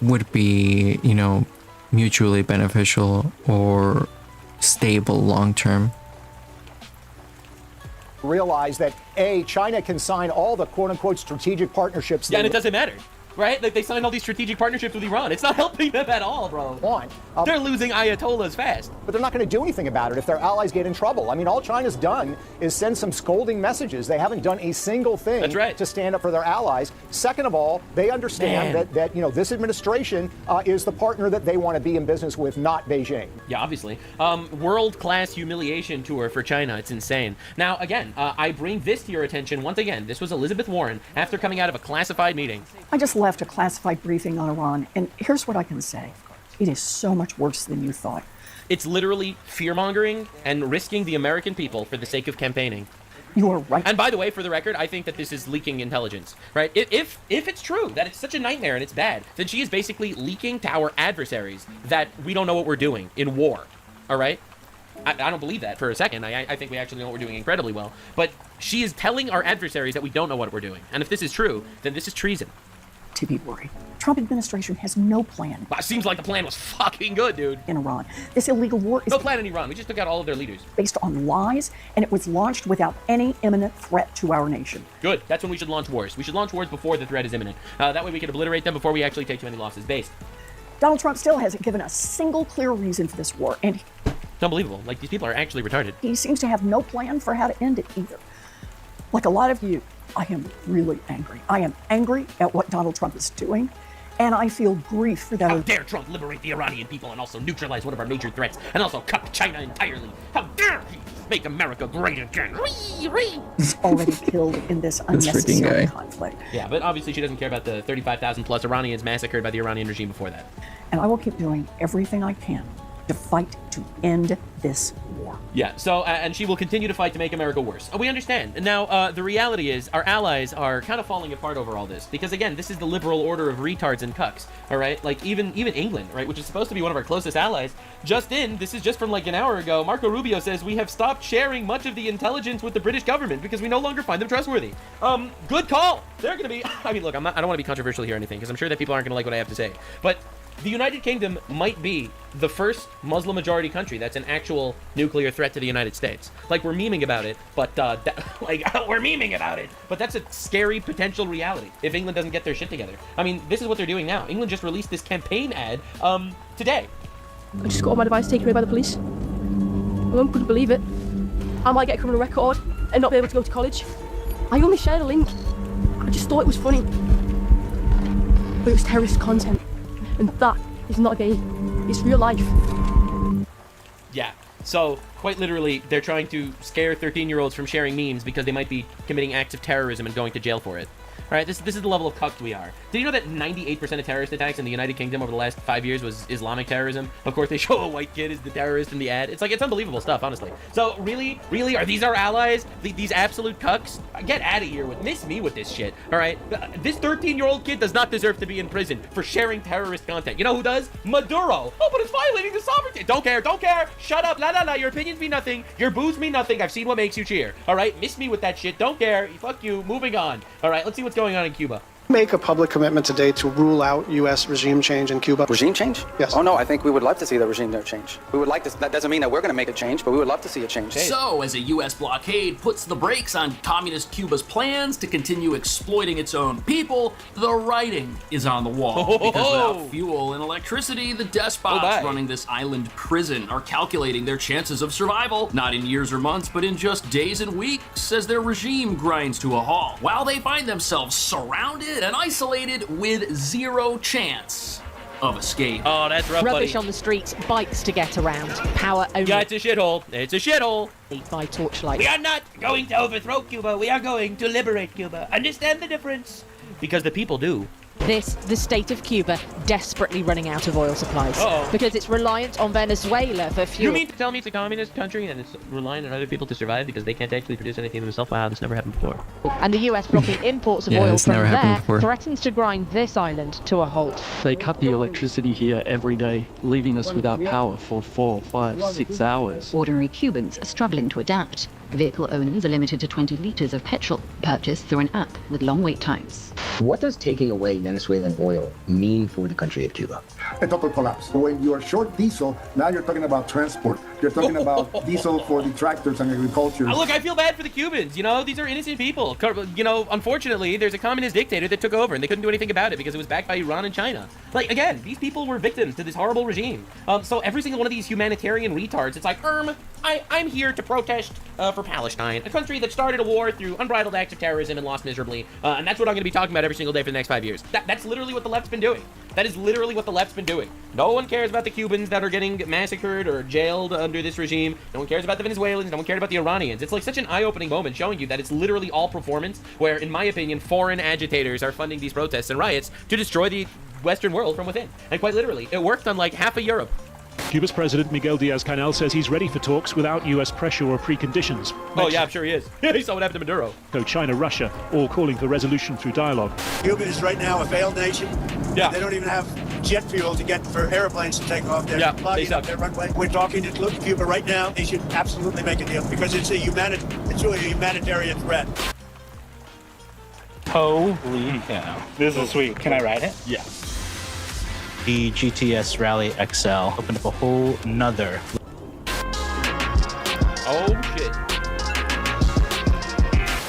would be, you know, mutually beneficial or stable long term. Realize that China can sign all the quote-unquote strategic partnerships. Yeah, and it doesn't matter, right? Like, they signed all these strategic partnerships with Iran. It's not helping them at all, bro. They're losing ayatollahs fast. But they're not going to do anything about it if their allies get in trouble. I mean, all China's done is send some scolding messages. They haven't done a single thing to stand up for their allies. Second of all, they understand that you know, this administration is the partner that they want to be in business with, not Beijing. Yeah, obviously. World-class humiliation tour for China. It's insane. Now, again, I bring this to your attention once again. This was Elizabeth Warren after coming out of a classified meeting. I just left a classified briefing on Iran, and here's what I can say. It is so much worse than you thought. It's literally fear-mongering and risking the American people for the sake of campaigning. You are right. And by the way, for the record, I think that this is leaking intelligence, right? If it's true that it's such a nightmare and it's bad, then she is basically leaking to our adversaries that we don't know what we're doing in war, all right? I don't believe that for a second. I think we actually know what we're doing incredibly well. But she is telling our adversaries that we don't know what we're doing. And if this is true, then this is treason. To be worried. Trump administration has no plan. It seems like the plan was fucking good, dude. In Iran. This illegal war is no plan in Iran. We just took out all of their leaders. Based on lies, and it was launched without any imminent threat to our nation. Good. That's when we should launch wars. We should launch wars before the threat is imminent. That way we can obliterate them before we actually take too many losses. Based. Donald Trump still hasn't given a single clear reason for this war, and it's unbelievable. Like, these people are actually retarded. He seems to have no plan for how to end it either. Like a lot of you, I am really angry. I am angry at what Donald Trump is doing, and I feel grief for those. How dare Trump liberate the Iranian people and also neutralize one of our major threats, and also cut China entirely? How dare he make America great again? He's already killed in this unnecessary conflict. Yeah, but obviously she doesn't care about the 35,000 plus Iranians massacred by the Iranian regime before that. And I will keep doing everything I can to fight to end this war. Yeah, so, and she will continue to fight to make America worse. We understand. And now, the reality is, our allies are kind of falling apart over all this. Because, again, this is the liberal order of retards and cucks, all right? Like, even England, right, which is supposed to be one of our closest allies, this is just from like an hour ago, Marco Rubio says, we have stopped sharing much of the intelligence with the British government because we no longer find them trustworthy. Good call. They're going to be, I mean, look, I don't want to be controversial here or anything, because I'm sure that people aren't going to like what I have to say. But the United Kingdom might be the first Muslim-majority country that's an actual nuclear threat to the United States. Like, we're memeing about it, but, we're memeing about it. But that's a scary potential reality if England doesn't get their shit together. I mean, this is what they're doing now. England just released this campaign ad, today. I just got all my device taken away by the police. My mum couldn't believe it. I might get a criminal record and not be able to go to college. I only shared a link. I just thought it was funny. But it was terrorist content. And that is not a game. It's real life. Yeah. So, quite literally, they're trying to scare 13-year-olds from sharing memes because they might be committing acts of terrorism and going to jail for it. All right, this is the level of cucked we are. Did you know that 98% of terrorist attacks in the United Kingdom over the last 5 years was Islamic terrorism? Of course, they show a white kid as the terrorist in the ad. It's unbelievable stuff, honestly. So, really, are these our allies? These absolute cucks? Get out of here miss me with this shit, all right? This 13-year-old kid does not deserve to be in prison for sharing terrorist content. You know who does? Maduro. Oh, but it's violating the sovereignty. Don't care. Shut up. La. Your opinions mean nothing. Your boos mean nothing. I've seen what makes you cheer, all right? Miss me with that shit. Don't care. Fuck you. Moving on. All right, let's see what's going on in Cuba. Make a public commitment today to rule out U.S. regime change in Cuba? Regime change? Yes. Oh, no, I think we would love to see the regime change. We would like to, that doesn't mean that we're going to make a change, but we would love to see a change. So, as a U.S. blockade puts the brakes on communist Cuba's plans to continue exploiting its own people, the writing is on the wall. Because without fuel and electricity, the despots running this island prison are calculating their chances of survival, not in years or months, but in just days and weeks, as their regime grinds to a halt, while they find themselves surrounded and isolated with zero chance of escape. Oh, that's rough, Rubbish buddy. on the streets, bikes to get around, power only. Yeah, it's a shithole. It's a shithole. By torchlight. We are not going to overthrow Cuba. We are going to liberate Cuba. Understand the difference? Because the people do. This, the state of Cuba, desperately running out of oil supplies. Because it's reliant on Venezuela for fuel. You mean to tell me it's a communist country and it's reliant on other people to survive because they can't actually produce anything themselves? Wow, this never happened before. And the US blocking imports of oil from there threatens to grind this island to a halt. They cut the electricity here every day, leaving us without power for 4, 5, 6 hours. Ordinary Cubans are struggling to adapt. Vehicle owners are limited to 20 liters of petrol, purchased through an app with long wait times. What does taking away Venezuelan oil mean for the country of Cuba? A total collapse. So when you're short diesel, now you're talking about transport. You're talking about diesel for the tractors and agriculture. Look, I feel bad for the Cubans. You know, these are innocent people. You know, unfortunately, there's a communist dictator that took over and they couldn't do anything about it because it was backed by Iran and China. Like, again, these people were victims to this horrible regime. So every single one of these humanitarian retards, it's like, I'm here to protest for Palestine, a country that started a war through unbridled acts of terrorism and lost miserably. And that's what I'm going to be talking about every single day for the next 5 years. That's literally what the left's been doing. That is literally what the left's been doing. No one cares about the Cubans that are getting massacred or jailed under this regime. No one cares about the Venezuelans. No one cared about the Iranians. It's like such an eye-opening moment showing you that it's literally all performance, where, in my opinion, foreign agitators are funding these protests and riots to destroy the Western world from within. And quite literally, it worked on like half of Europe. Cuba's President Miguel Diaz-Canel says he's ready for talks without U.S. pressure or preconditions. Oh, yeah, I'm sure he is. He saw what happened to Maduro. China, Russia, all calling for resolution through dialogue. Cuba is right now a failed nation. Yeah. They don't even have jet fuel to get for airplanes to take off. They're clogging up their runway. We're talking to Cuba right now. They should absolutely make a deal because it's really a humanitarian threat. Holy cow. This is sweet. Can I ride it? Yeah. The GTS Rally XL opened up a whole nother. Oh shit.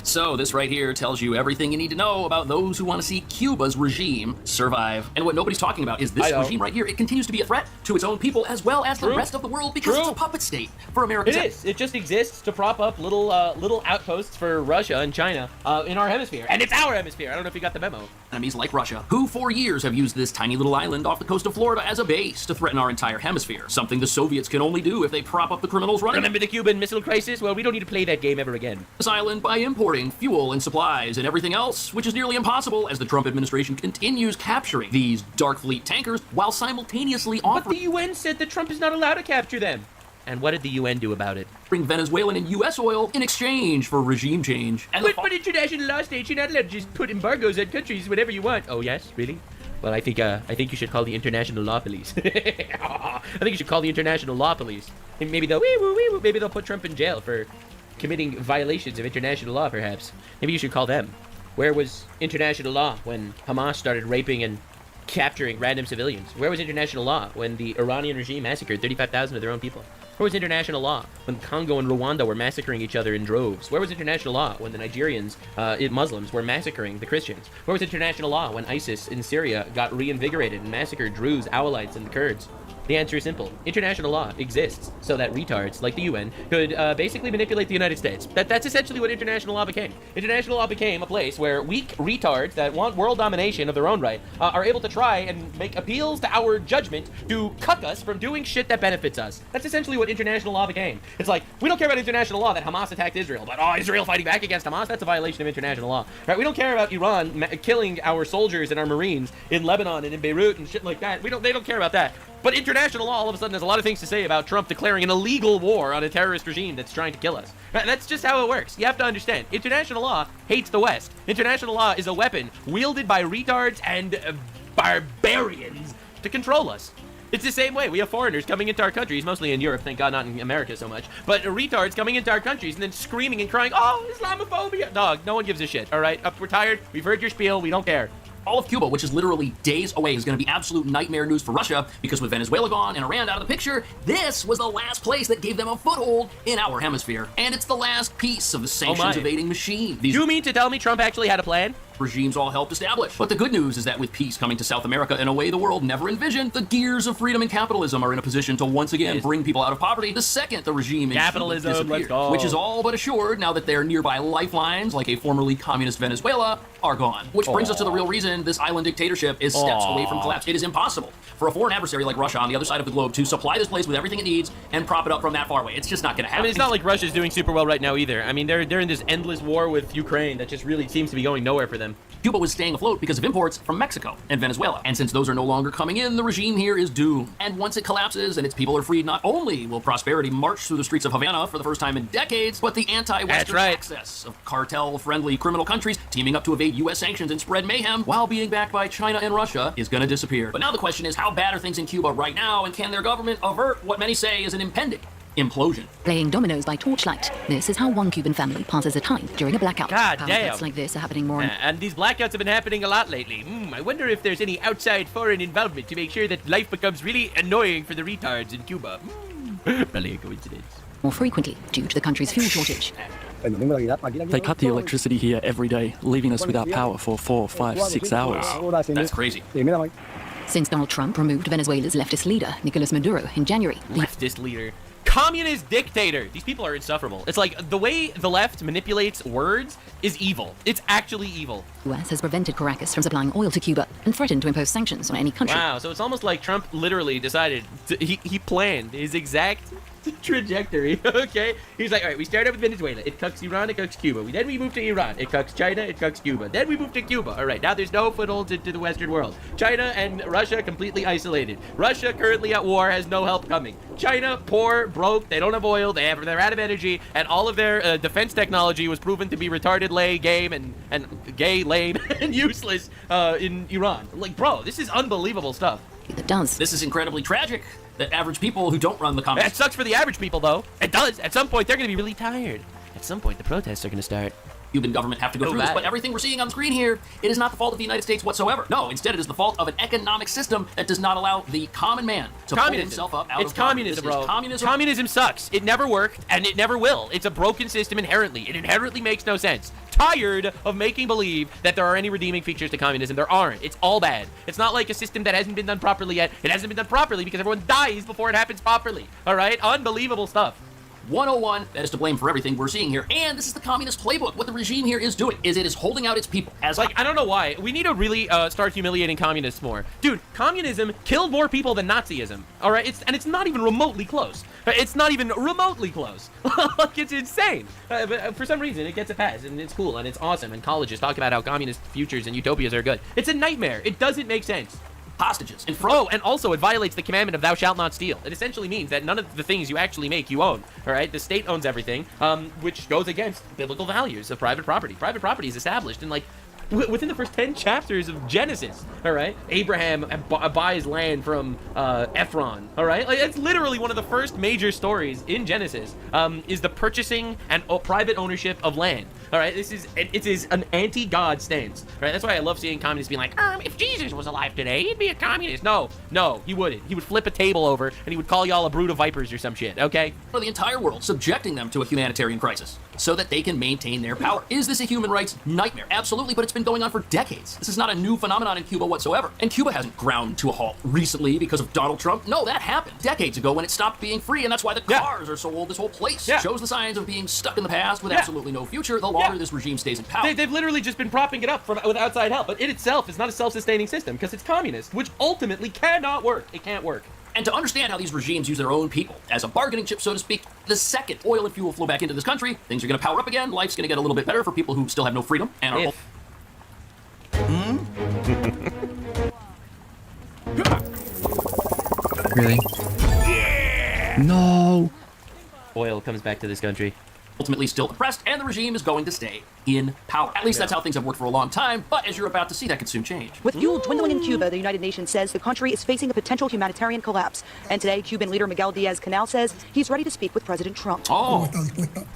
So this right here tells you everything you need to know about those who want to see Cuba's regime survive. And what nobody's talking about is this regime right here. It continues to be a threat to its own people as well as the rest of the world because it's a puppet state for America. It is. It just exists to prop up little outposts for Russia and China in our hemisphere. And it's our hemisphere. I don't know if you got the memo. Enemies like Russia, who for years have used this tiny little island off the coast of Florida as a base to threaten our entire hemisphere. Something the Soviets can only do if they prop up the criminals running. Remember the Cuban Missile Crisis? Well, we don't need to play that game ever again. This island by importing fuel and supplies and everything else, which is nearly impossible as the Trump administration continues capturing these Dark Fleet tankers while simultaneously offering... But the UN said that Trump is not allowed to capture them. And what did the UN do about it? Bring Venezuelan and U.S. oil in exchange for regime change. And but international law states, you're not allowed to just put embargoes on countries whenever you want. Oh, yes? Really? Well, I think you should call the international law police. I think you should call the international law police. And maybe they'll put Trump in jail for committing violations of international law, perhaps. Maybe you should call them. Where was international law when Hamas started raping and capturing random civilians? Where was international law when the Iranian regime massacred 35,000 of their own people? Where was international law when Congo and Rwanda were massacring each other in droves? Where was international law when the Nigerians, Muslims, were massacring the Christians? Where was international law when ISIS in Syria got reinvigorated and massacred Druze, Alawites, and the Kurds? The answer is simple. International law exists so that retards like the UN could basically manipulate the United States. That's essentially what international law became. International law became a place where weak retards that want world domination of their own right are able to try and make appeals to our judgment to cuck us from doing shit that benefits us. That's essentially what international law became. It's like, we don't care about international law that Hamas attacked Israel, but Israel fighting back against Hamas, that's a violation of international law. Right? We don't care about Iran killing our soldiers and our Marines in Lebanon and in Beirut and shit like that. They don't care about that. But international law all of a sudden has a lot of things to say about Trump declaring an illegal war on a terrorist regime that's trying to kill us. That's just how it works. You have to understand. International law hates the West. International law is a weapon wielded by retards and barbarians to control us. It's the same way. We have foreigners coming into our countries, mostly in Europe, thank God not in America so much, but retards coming into our countries and then screaming and crying, oh, Islamophobia. Dog, no one gives a shit, all right? We're tired. We've heard your spiel. We don't care. All of Cuba, which is literally days away, is going to be absolute nightmare news for Russia, because with Venezuela gone and Iran out of the picture, this was the last place that gave them a foothold in our hemisphere. And it's the last piece of the sanctions-evading machine. You mean to tell me Trump actually had a plan? Regimes all helped establish. But the good news is that with peace coming to South America in a way the world never envisioned, the gears of freedom and capitalism are in a position to once again bring people out of poverty the second the regime capitalism, let's go. Which is all but assured now that their nearby lifelines, like a formerly communist Venezuela, are gone. Which brings us to the real reason this island dictatorship is steps away from collapse. It is impossible for a foreign adversary like Russia on the other side of the globe to supply this place with everything it needs and prop it up from that far away. It's just not going to happen. I mean, it's not like Russia's doing super well right now either. I mean, they're in this endless war with Ukraine that just really seems to be going nowhere for them. Cuba was staying afloat because of imports from Mexico and Venezuela. And since those are no longer coming in, the regime here is doomed. And once it collapses and its people are freed, not only will prosperity march through the streets of Havana for the first time in decades, but the anti-Western access of cartel-friendly criminal countries teaming up to evade U.S. sanctions and spread mayhem while being backed by China and Russia is going to disappear. But now the question is, how bad are things in Cuba right now, and can their government avert what many say is an impending implosion? Playing dominoes by torchlight. This is how one Cuban family passes a time during a blackout. God Power damn. cuts like this are happening more. And these blackouts have been happening a lot lately. I wonder if there's any outside foreign involvement to make sure that life becomes really annoying for the retards in Cuba. Probably a coincidence. More frequently due to the country's fuel shortage. They cut the electricity here every day, leaving us without power for 4, 5, 6 hours. That's crazy. Since Donald Trump removed Venezuela's leftist leader, Nicolas Maduro, in January. Leftist leader. Communist dictator. These people are insufferable. It's like the way the left manipulates words is evil. It's actually evil. The US has prevented Caracas from supplying oil to Cuba and threatened to impose sanctions on any country. Wow, so it's almost like Trump literally decided, he planned his exact trajectory, okay? He's like, all right, we start out with Venezuela. It cucks Iran, it cucks Cuba. Then we move to Iran. It cucks China, it cucks Cuba. Then we move to Cuba. All right, now there's no foothold into the Western world. China and Russia completely isolated. Russia currently at war, has no help coming. China, poor, broke, they don't have oil, they're out of energy, and all of their defense technology was proven to be retarded, lame, and useless in Iran. Like, bro, this is unbelievable stuff. It does. This is incredibly tragic that average people who don't run the communist... It sucks for the average people, though. It does. At some point, they're going to be really tired. At some point, the protests are going to start. Cuban government have to go through this, but everything we're seeing on screen here, it is not the fault of the United States whatsoever. No, instead it is the fault of an economic system that does not allow the common man to pull himself up out of communism, bro. Communism sucks. It never worked, and it never will. It's a broken system inherently. It inherently makes no sense. Tired of making believe that there are any redeeming features to communism. There aren't. It's all bad. It's not like a system that hasn't been done properly yet. It hasn't been done properly because everyone dies before it happens properly. All right? Unbelievable stuff. 101, that is to blame for everything we're seeing here. And this is the communist playbook. What the regime here is doing is it is holding out its people as... Like, I don't know why. We need to really start humiliating communists more. Dude, communism killed more people than Nazism. All right? It's not even remotely close. It's not even remotely close. Like, it's insane. But for some reason, it gets a pass, and it's cool, and it's awesome, and colleges talk about how communist futures and utopias are good. It's a nightmare. It doesn't make sense. Hostages. And also it violates the commandment of thou shalt not steal. It essentially means that none of the things you actually make you own. All right, the state owns everything, which goes against biblical values of private property. Private property is established in like within the first 10 chapters of Genesis. All right, Abraham buys land from Ephron. All right, like it's literally one of the first major stories in Genesis. Is the purchasing and private ownership of land. All right, it is an anti-God stance. All right, that's why I love seeing communists being like, if Jesus was alive today, he'd be a communist. No, he wouldn't. He would flip a table over and he would call y'all a brood of vipers or some shit. Okay. For the entire world, subjecting them to a humanitarian crisis so that they can maintain their power. Is this a human rights nightmare? Absolutely, but it's been going on for decades. This is not a new phenomenon in Cuba whatsoever. And Cuba hasn't ground to a halt recently because of Donald Trump. No, that happened decades ago when it stopped being free, and that's why the cars are so old. This whole place shows the signs of being stuck in the past with absolutely no future the longer this regime stays in power. They've literally just been propping it up with outside help, but it itself is not a self-sustaining system because it's communist, which ultimately cannot work. It can't work. And to understand how these regimes use their own people as a bargaining chip, so to speak, the second oil and fuel flow back into this country, things are going to power up again, life's going to get a little bit better for people who still have no freedom and are... Really? No. Oil comes back to this country. ultimately still oppressed, and the regime is going to stay in power. At least that's how things have worked for a long time, but as you're about to see, that could soon change. With fuel dwindling in Cuba, the United Nations says the country is facing a potential humanitarian collapse. And today, Cuban leader Miguel Diaz-Canel says he's ready to speak with President Trump. Oh.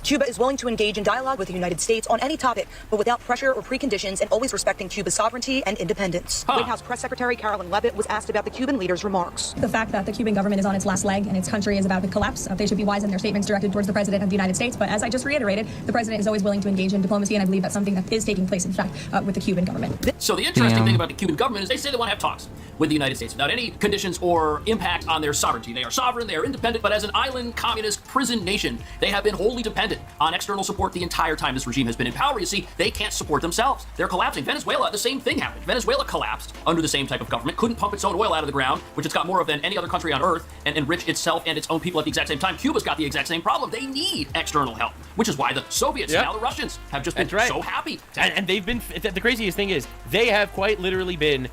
Cuba is willing to engage in dialogue with the United States on any topic, but without pressure or preconditions, and always respecting Cuba's sovereignty and independence. White House Press Secretary Carolyn Leavitt was asked about the Cuban leader's remarks. The fact that the Cuban government is on its last leg and its country is about to collapse, they should be wise in their statements directed towards the President of the United States. But as I just reiterated, the President is always willing to engage in diplomacy, and I believe that's something that is taking place, in fact, with the Cuban government. So the interesting thing about the Cuban government is they say they want to have talks with the United States without any conditions or impact on their sovereignty. They are sovereign, they are independent, but as an island communist prison nation, they have been wholly dependent on external support the entire time this regime has been in power. You see, they can't support themselves. They're collapsing. Venezuela, the same thing happened. Venezuela collapsed under the same type of government, couldn't pump its own oil out of the ground, which it's got more of than any other country on earth, and enrich itself and its own people at the exact same time. Cuba's got the exact same problem. They need external help, which is why the Soviets and now the Russians have just been so happy. And they've been, the craziest thing is, they have quite literally been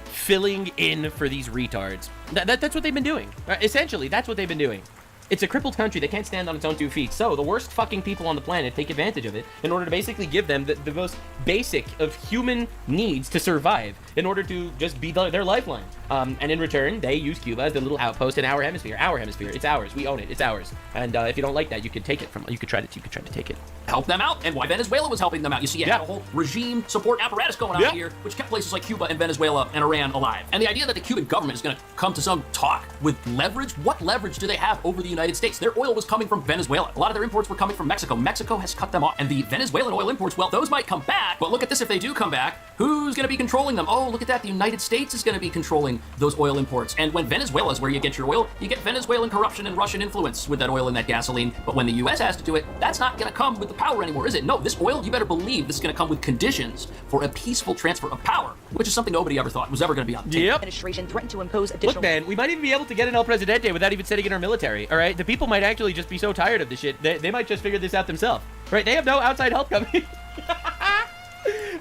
filling in for these retards. That's what they've been doing. Essentially, that's what they've been doing. It's a crippled country that can't stand on its own 2 feet. So the worst fucking people on the planet take advantage of it in order to basically give them the most basic of human needs to survive in order to just be their lifeline. And in return, they use Cuba as the little outpost in our hemisphere. Our hemisphere. It's ours. We own it. It's ours. And if you don't like that, you can take it from. You could try to take it. Help them out, and why Venezuela was helping them out. You see, you had a whole regime support apparatus going on here, which kept places like Cuba and Venezuela and Iran alive. And the idea that the Cuban government is going to come to some talk with leverage, what leverage do they have over the United States? Their oil was coming from Venezuela. A lot of their imports were coming from Mexico. Mexico has cut them off. And the Venezuelan oil imports, well, those might come back, but look at this, if they do come back, who's going to be controlling them? Oh, look at that, the United States is going to be controlling those oil imports. And when Venezuela is where you get your oil, you get Venezuelan corruption and Russian influence with that oil and that gasoline. But when the US has to do it, that's not going to come with the power anymore, is it? No, this oil, you better believe this is going to come with conditions for a peaceful transfer of power, which is something nobody ever thought was ever going to be on the table. Administration threatened to impose additional... Look, man, we might even be able to get an El Presidente without even sending in our military, all right? The people might actually just be so tired of this shit, they might just figure this out themselves, right? They have no outside help coming.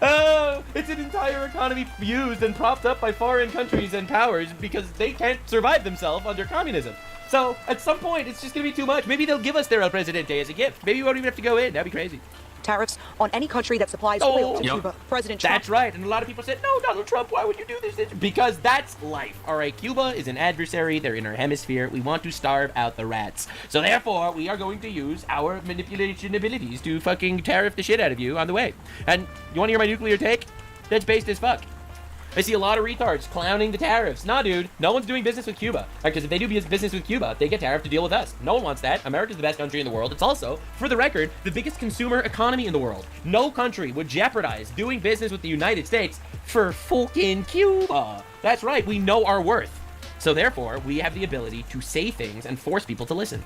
Oh, it's an entire economy used and propped up by foreign countries and powers because they can't survive themselves under communism. So, at some point, it's just going to be too much. Maybe they'll give us their El Presidente as a gift. Maybe we won't even have to go in. That'd be crazy. Tariffs on any country that supplies oil to Cuba. President Trump... That's right. And a lot of people said, no, Donald Trump, why would you do this? Because that's life. All right, Cuba is an adversary. They're in our hemisphere. We want to starve out the rats. So therefore, we are going to use our manipulation abilities to fucking tariff the shit out of you on the way. And you want to hear my nuclear take? That's based as fuck. I see a lot of retards clowning the tariffs. Nah, dude, no one's doing business with Cuba. Because if they do business with Cuba, they get tariffed to deal with us. No one wants that. America's the best country in the world. It's also, for the record, the biggest consumer economy in the world. No country would jeopardize doing business with the United States for fucking Cuba. That's right, we know our worth. So therefore, we have the ability to say things and force people to listen.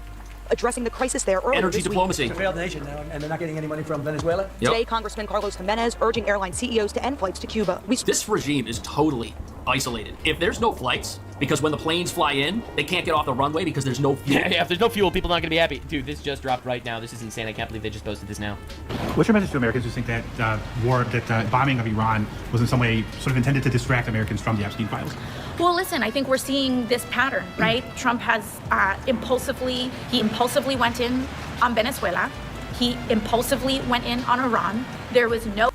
Addressing the crisis there earlier Energy this diplomacy. week. It's a failed nation now, and they're not getting any money from Venezuela. Today, Congressman Carlos Jimenez urging airline CEOs to end flights to Cuba. This regime is totally isolated. If there's no flights, because when the planes fly in, they can't get off the runway because there's no fuel. Yeah, if there's no fuel, people are not going to be happy. Dude, this just dropped right now. This is insane. I can't believe they just posted this now. What's your message to Americans who think that bombing of Iran was in some way sort of intended to distract Americans from the Epstein files? Well, listen, I think we're seeing this pattern, right? Trump has impulsively went in on Venezuela. He impulsively went in on Iran. There was no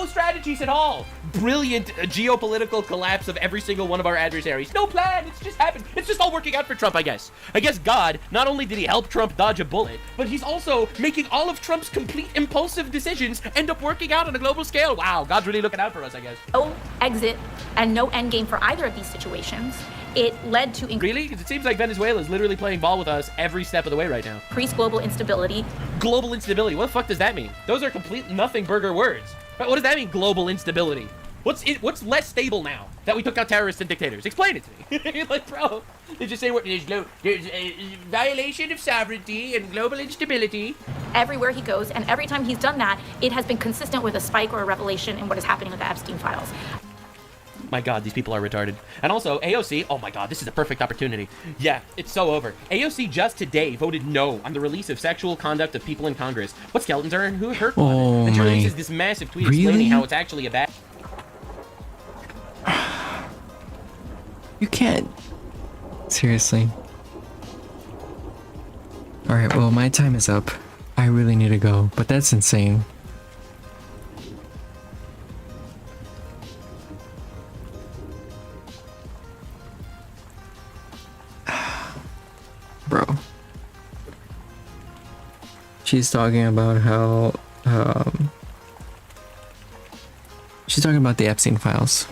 strategies at all. Brilliant geopolitical collapse of every single one of our adversaries. No plan. It's just happened. It's just all working out for Trump, I guess. I guess God, not only did he help Trump dodge a bullet, but he's also making all of Trump's complete impulsive decisions end up working out on a global scale. Wow, God's really looking out for us, I guess. No exit and no end game for either of these situations. It led to Really? Because it seems like Venezuela is literally playing ball with us every step of the way right now. Increased global instability. Global instability? What the fuck does that mean? Those are complete nothing burger words. What does that mean, global instability? What's less stable now that we took out terrorists and dictators? Explain it to me. Like, bro, they just say there's a violation of sovereignty and global instability. Everywhere he goes, and every time he's done that, it has been consistent with a spike or a revelation in what is happening with the Epstein files. My God, these people are retarded. And also, AOC, oh my God, this is a perfect opportunity. Yeah, it's so over. AOC just today voted no on the release of sexual conduct of people in Congress. What skeletons are who hurt on it? And she releases this massive tweet explaining how it's actually a bad... You can't. Seriously. Alright, well, my time is up. I really need to go, but that's insane. Bro. She's talking about how, she's talking about the Epstein files.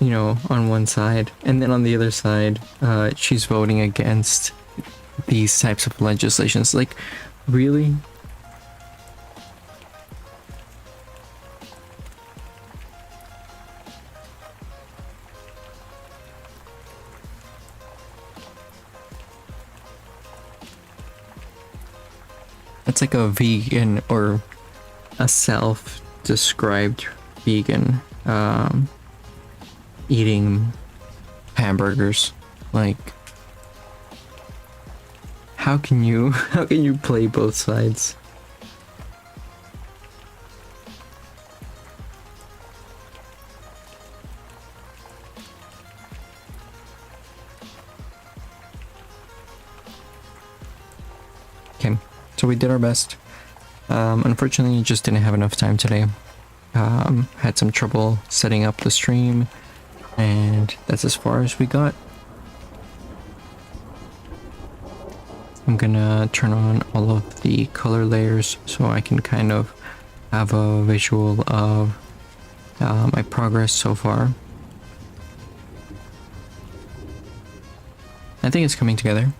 You know, on one side, and then on the other side, she's voting against these types of legislations. Like, really? It's like a vegan or a self-described vegan eating hamburgers. Like, how can you play both sides? Okay, so we did our best. Unfortunately, just didn't have enough time today. Had some trouble setting up the stream, and that's as far as we got. I'm gonna turn on all of the color layers so I can kind of have a visual of my progress so far. I think it's coming together.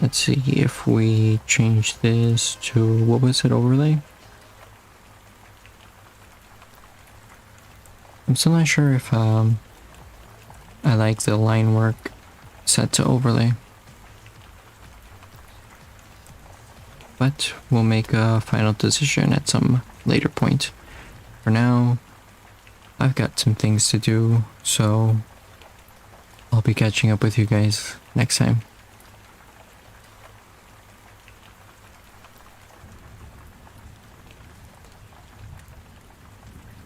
Let's see if we change this to, what was it, overlay? I'm still not sure if I like the line work set to overlay. But we'll make a final decision at some later point. For now, I've got some things to do, so I'll be catching up with you guys next time.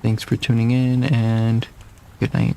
Thanks for tuning in, and good night.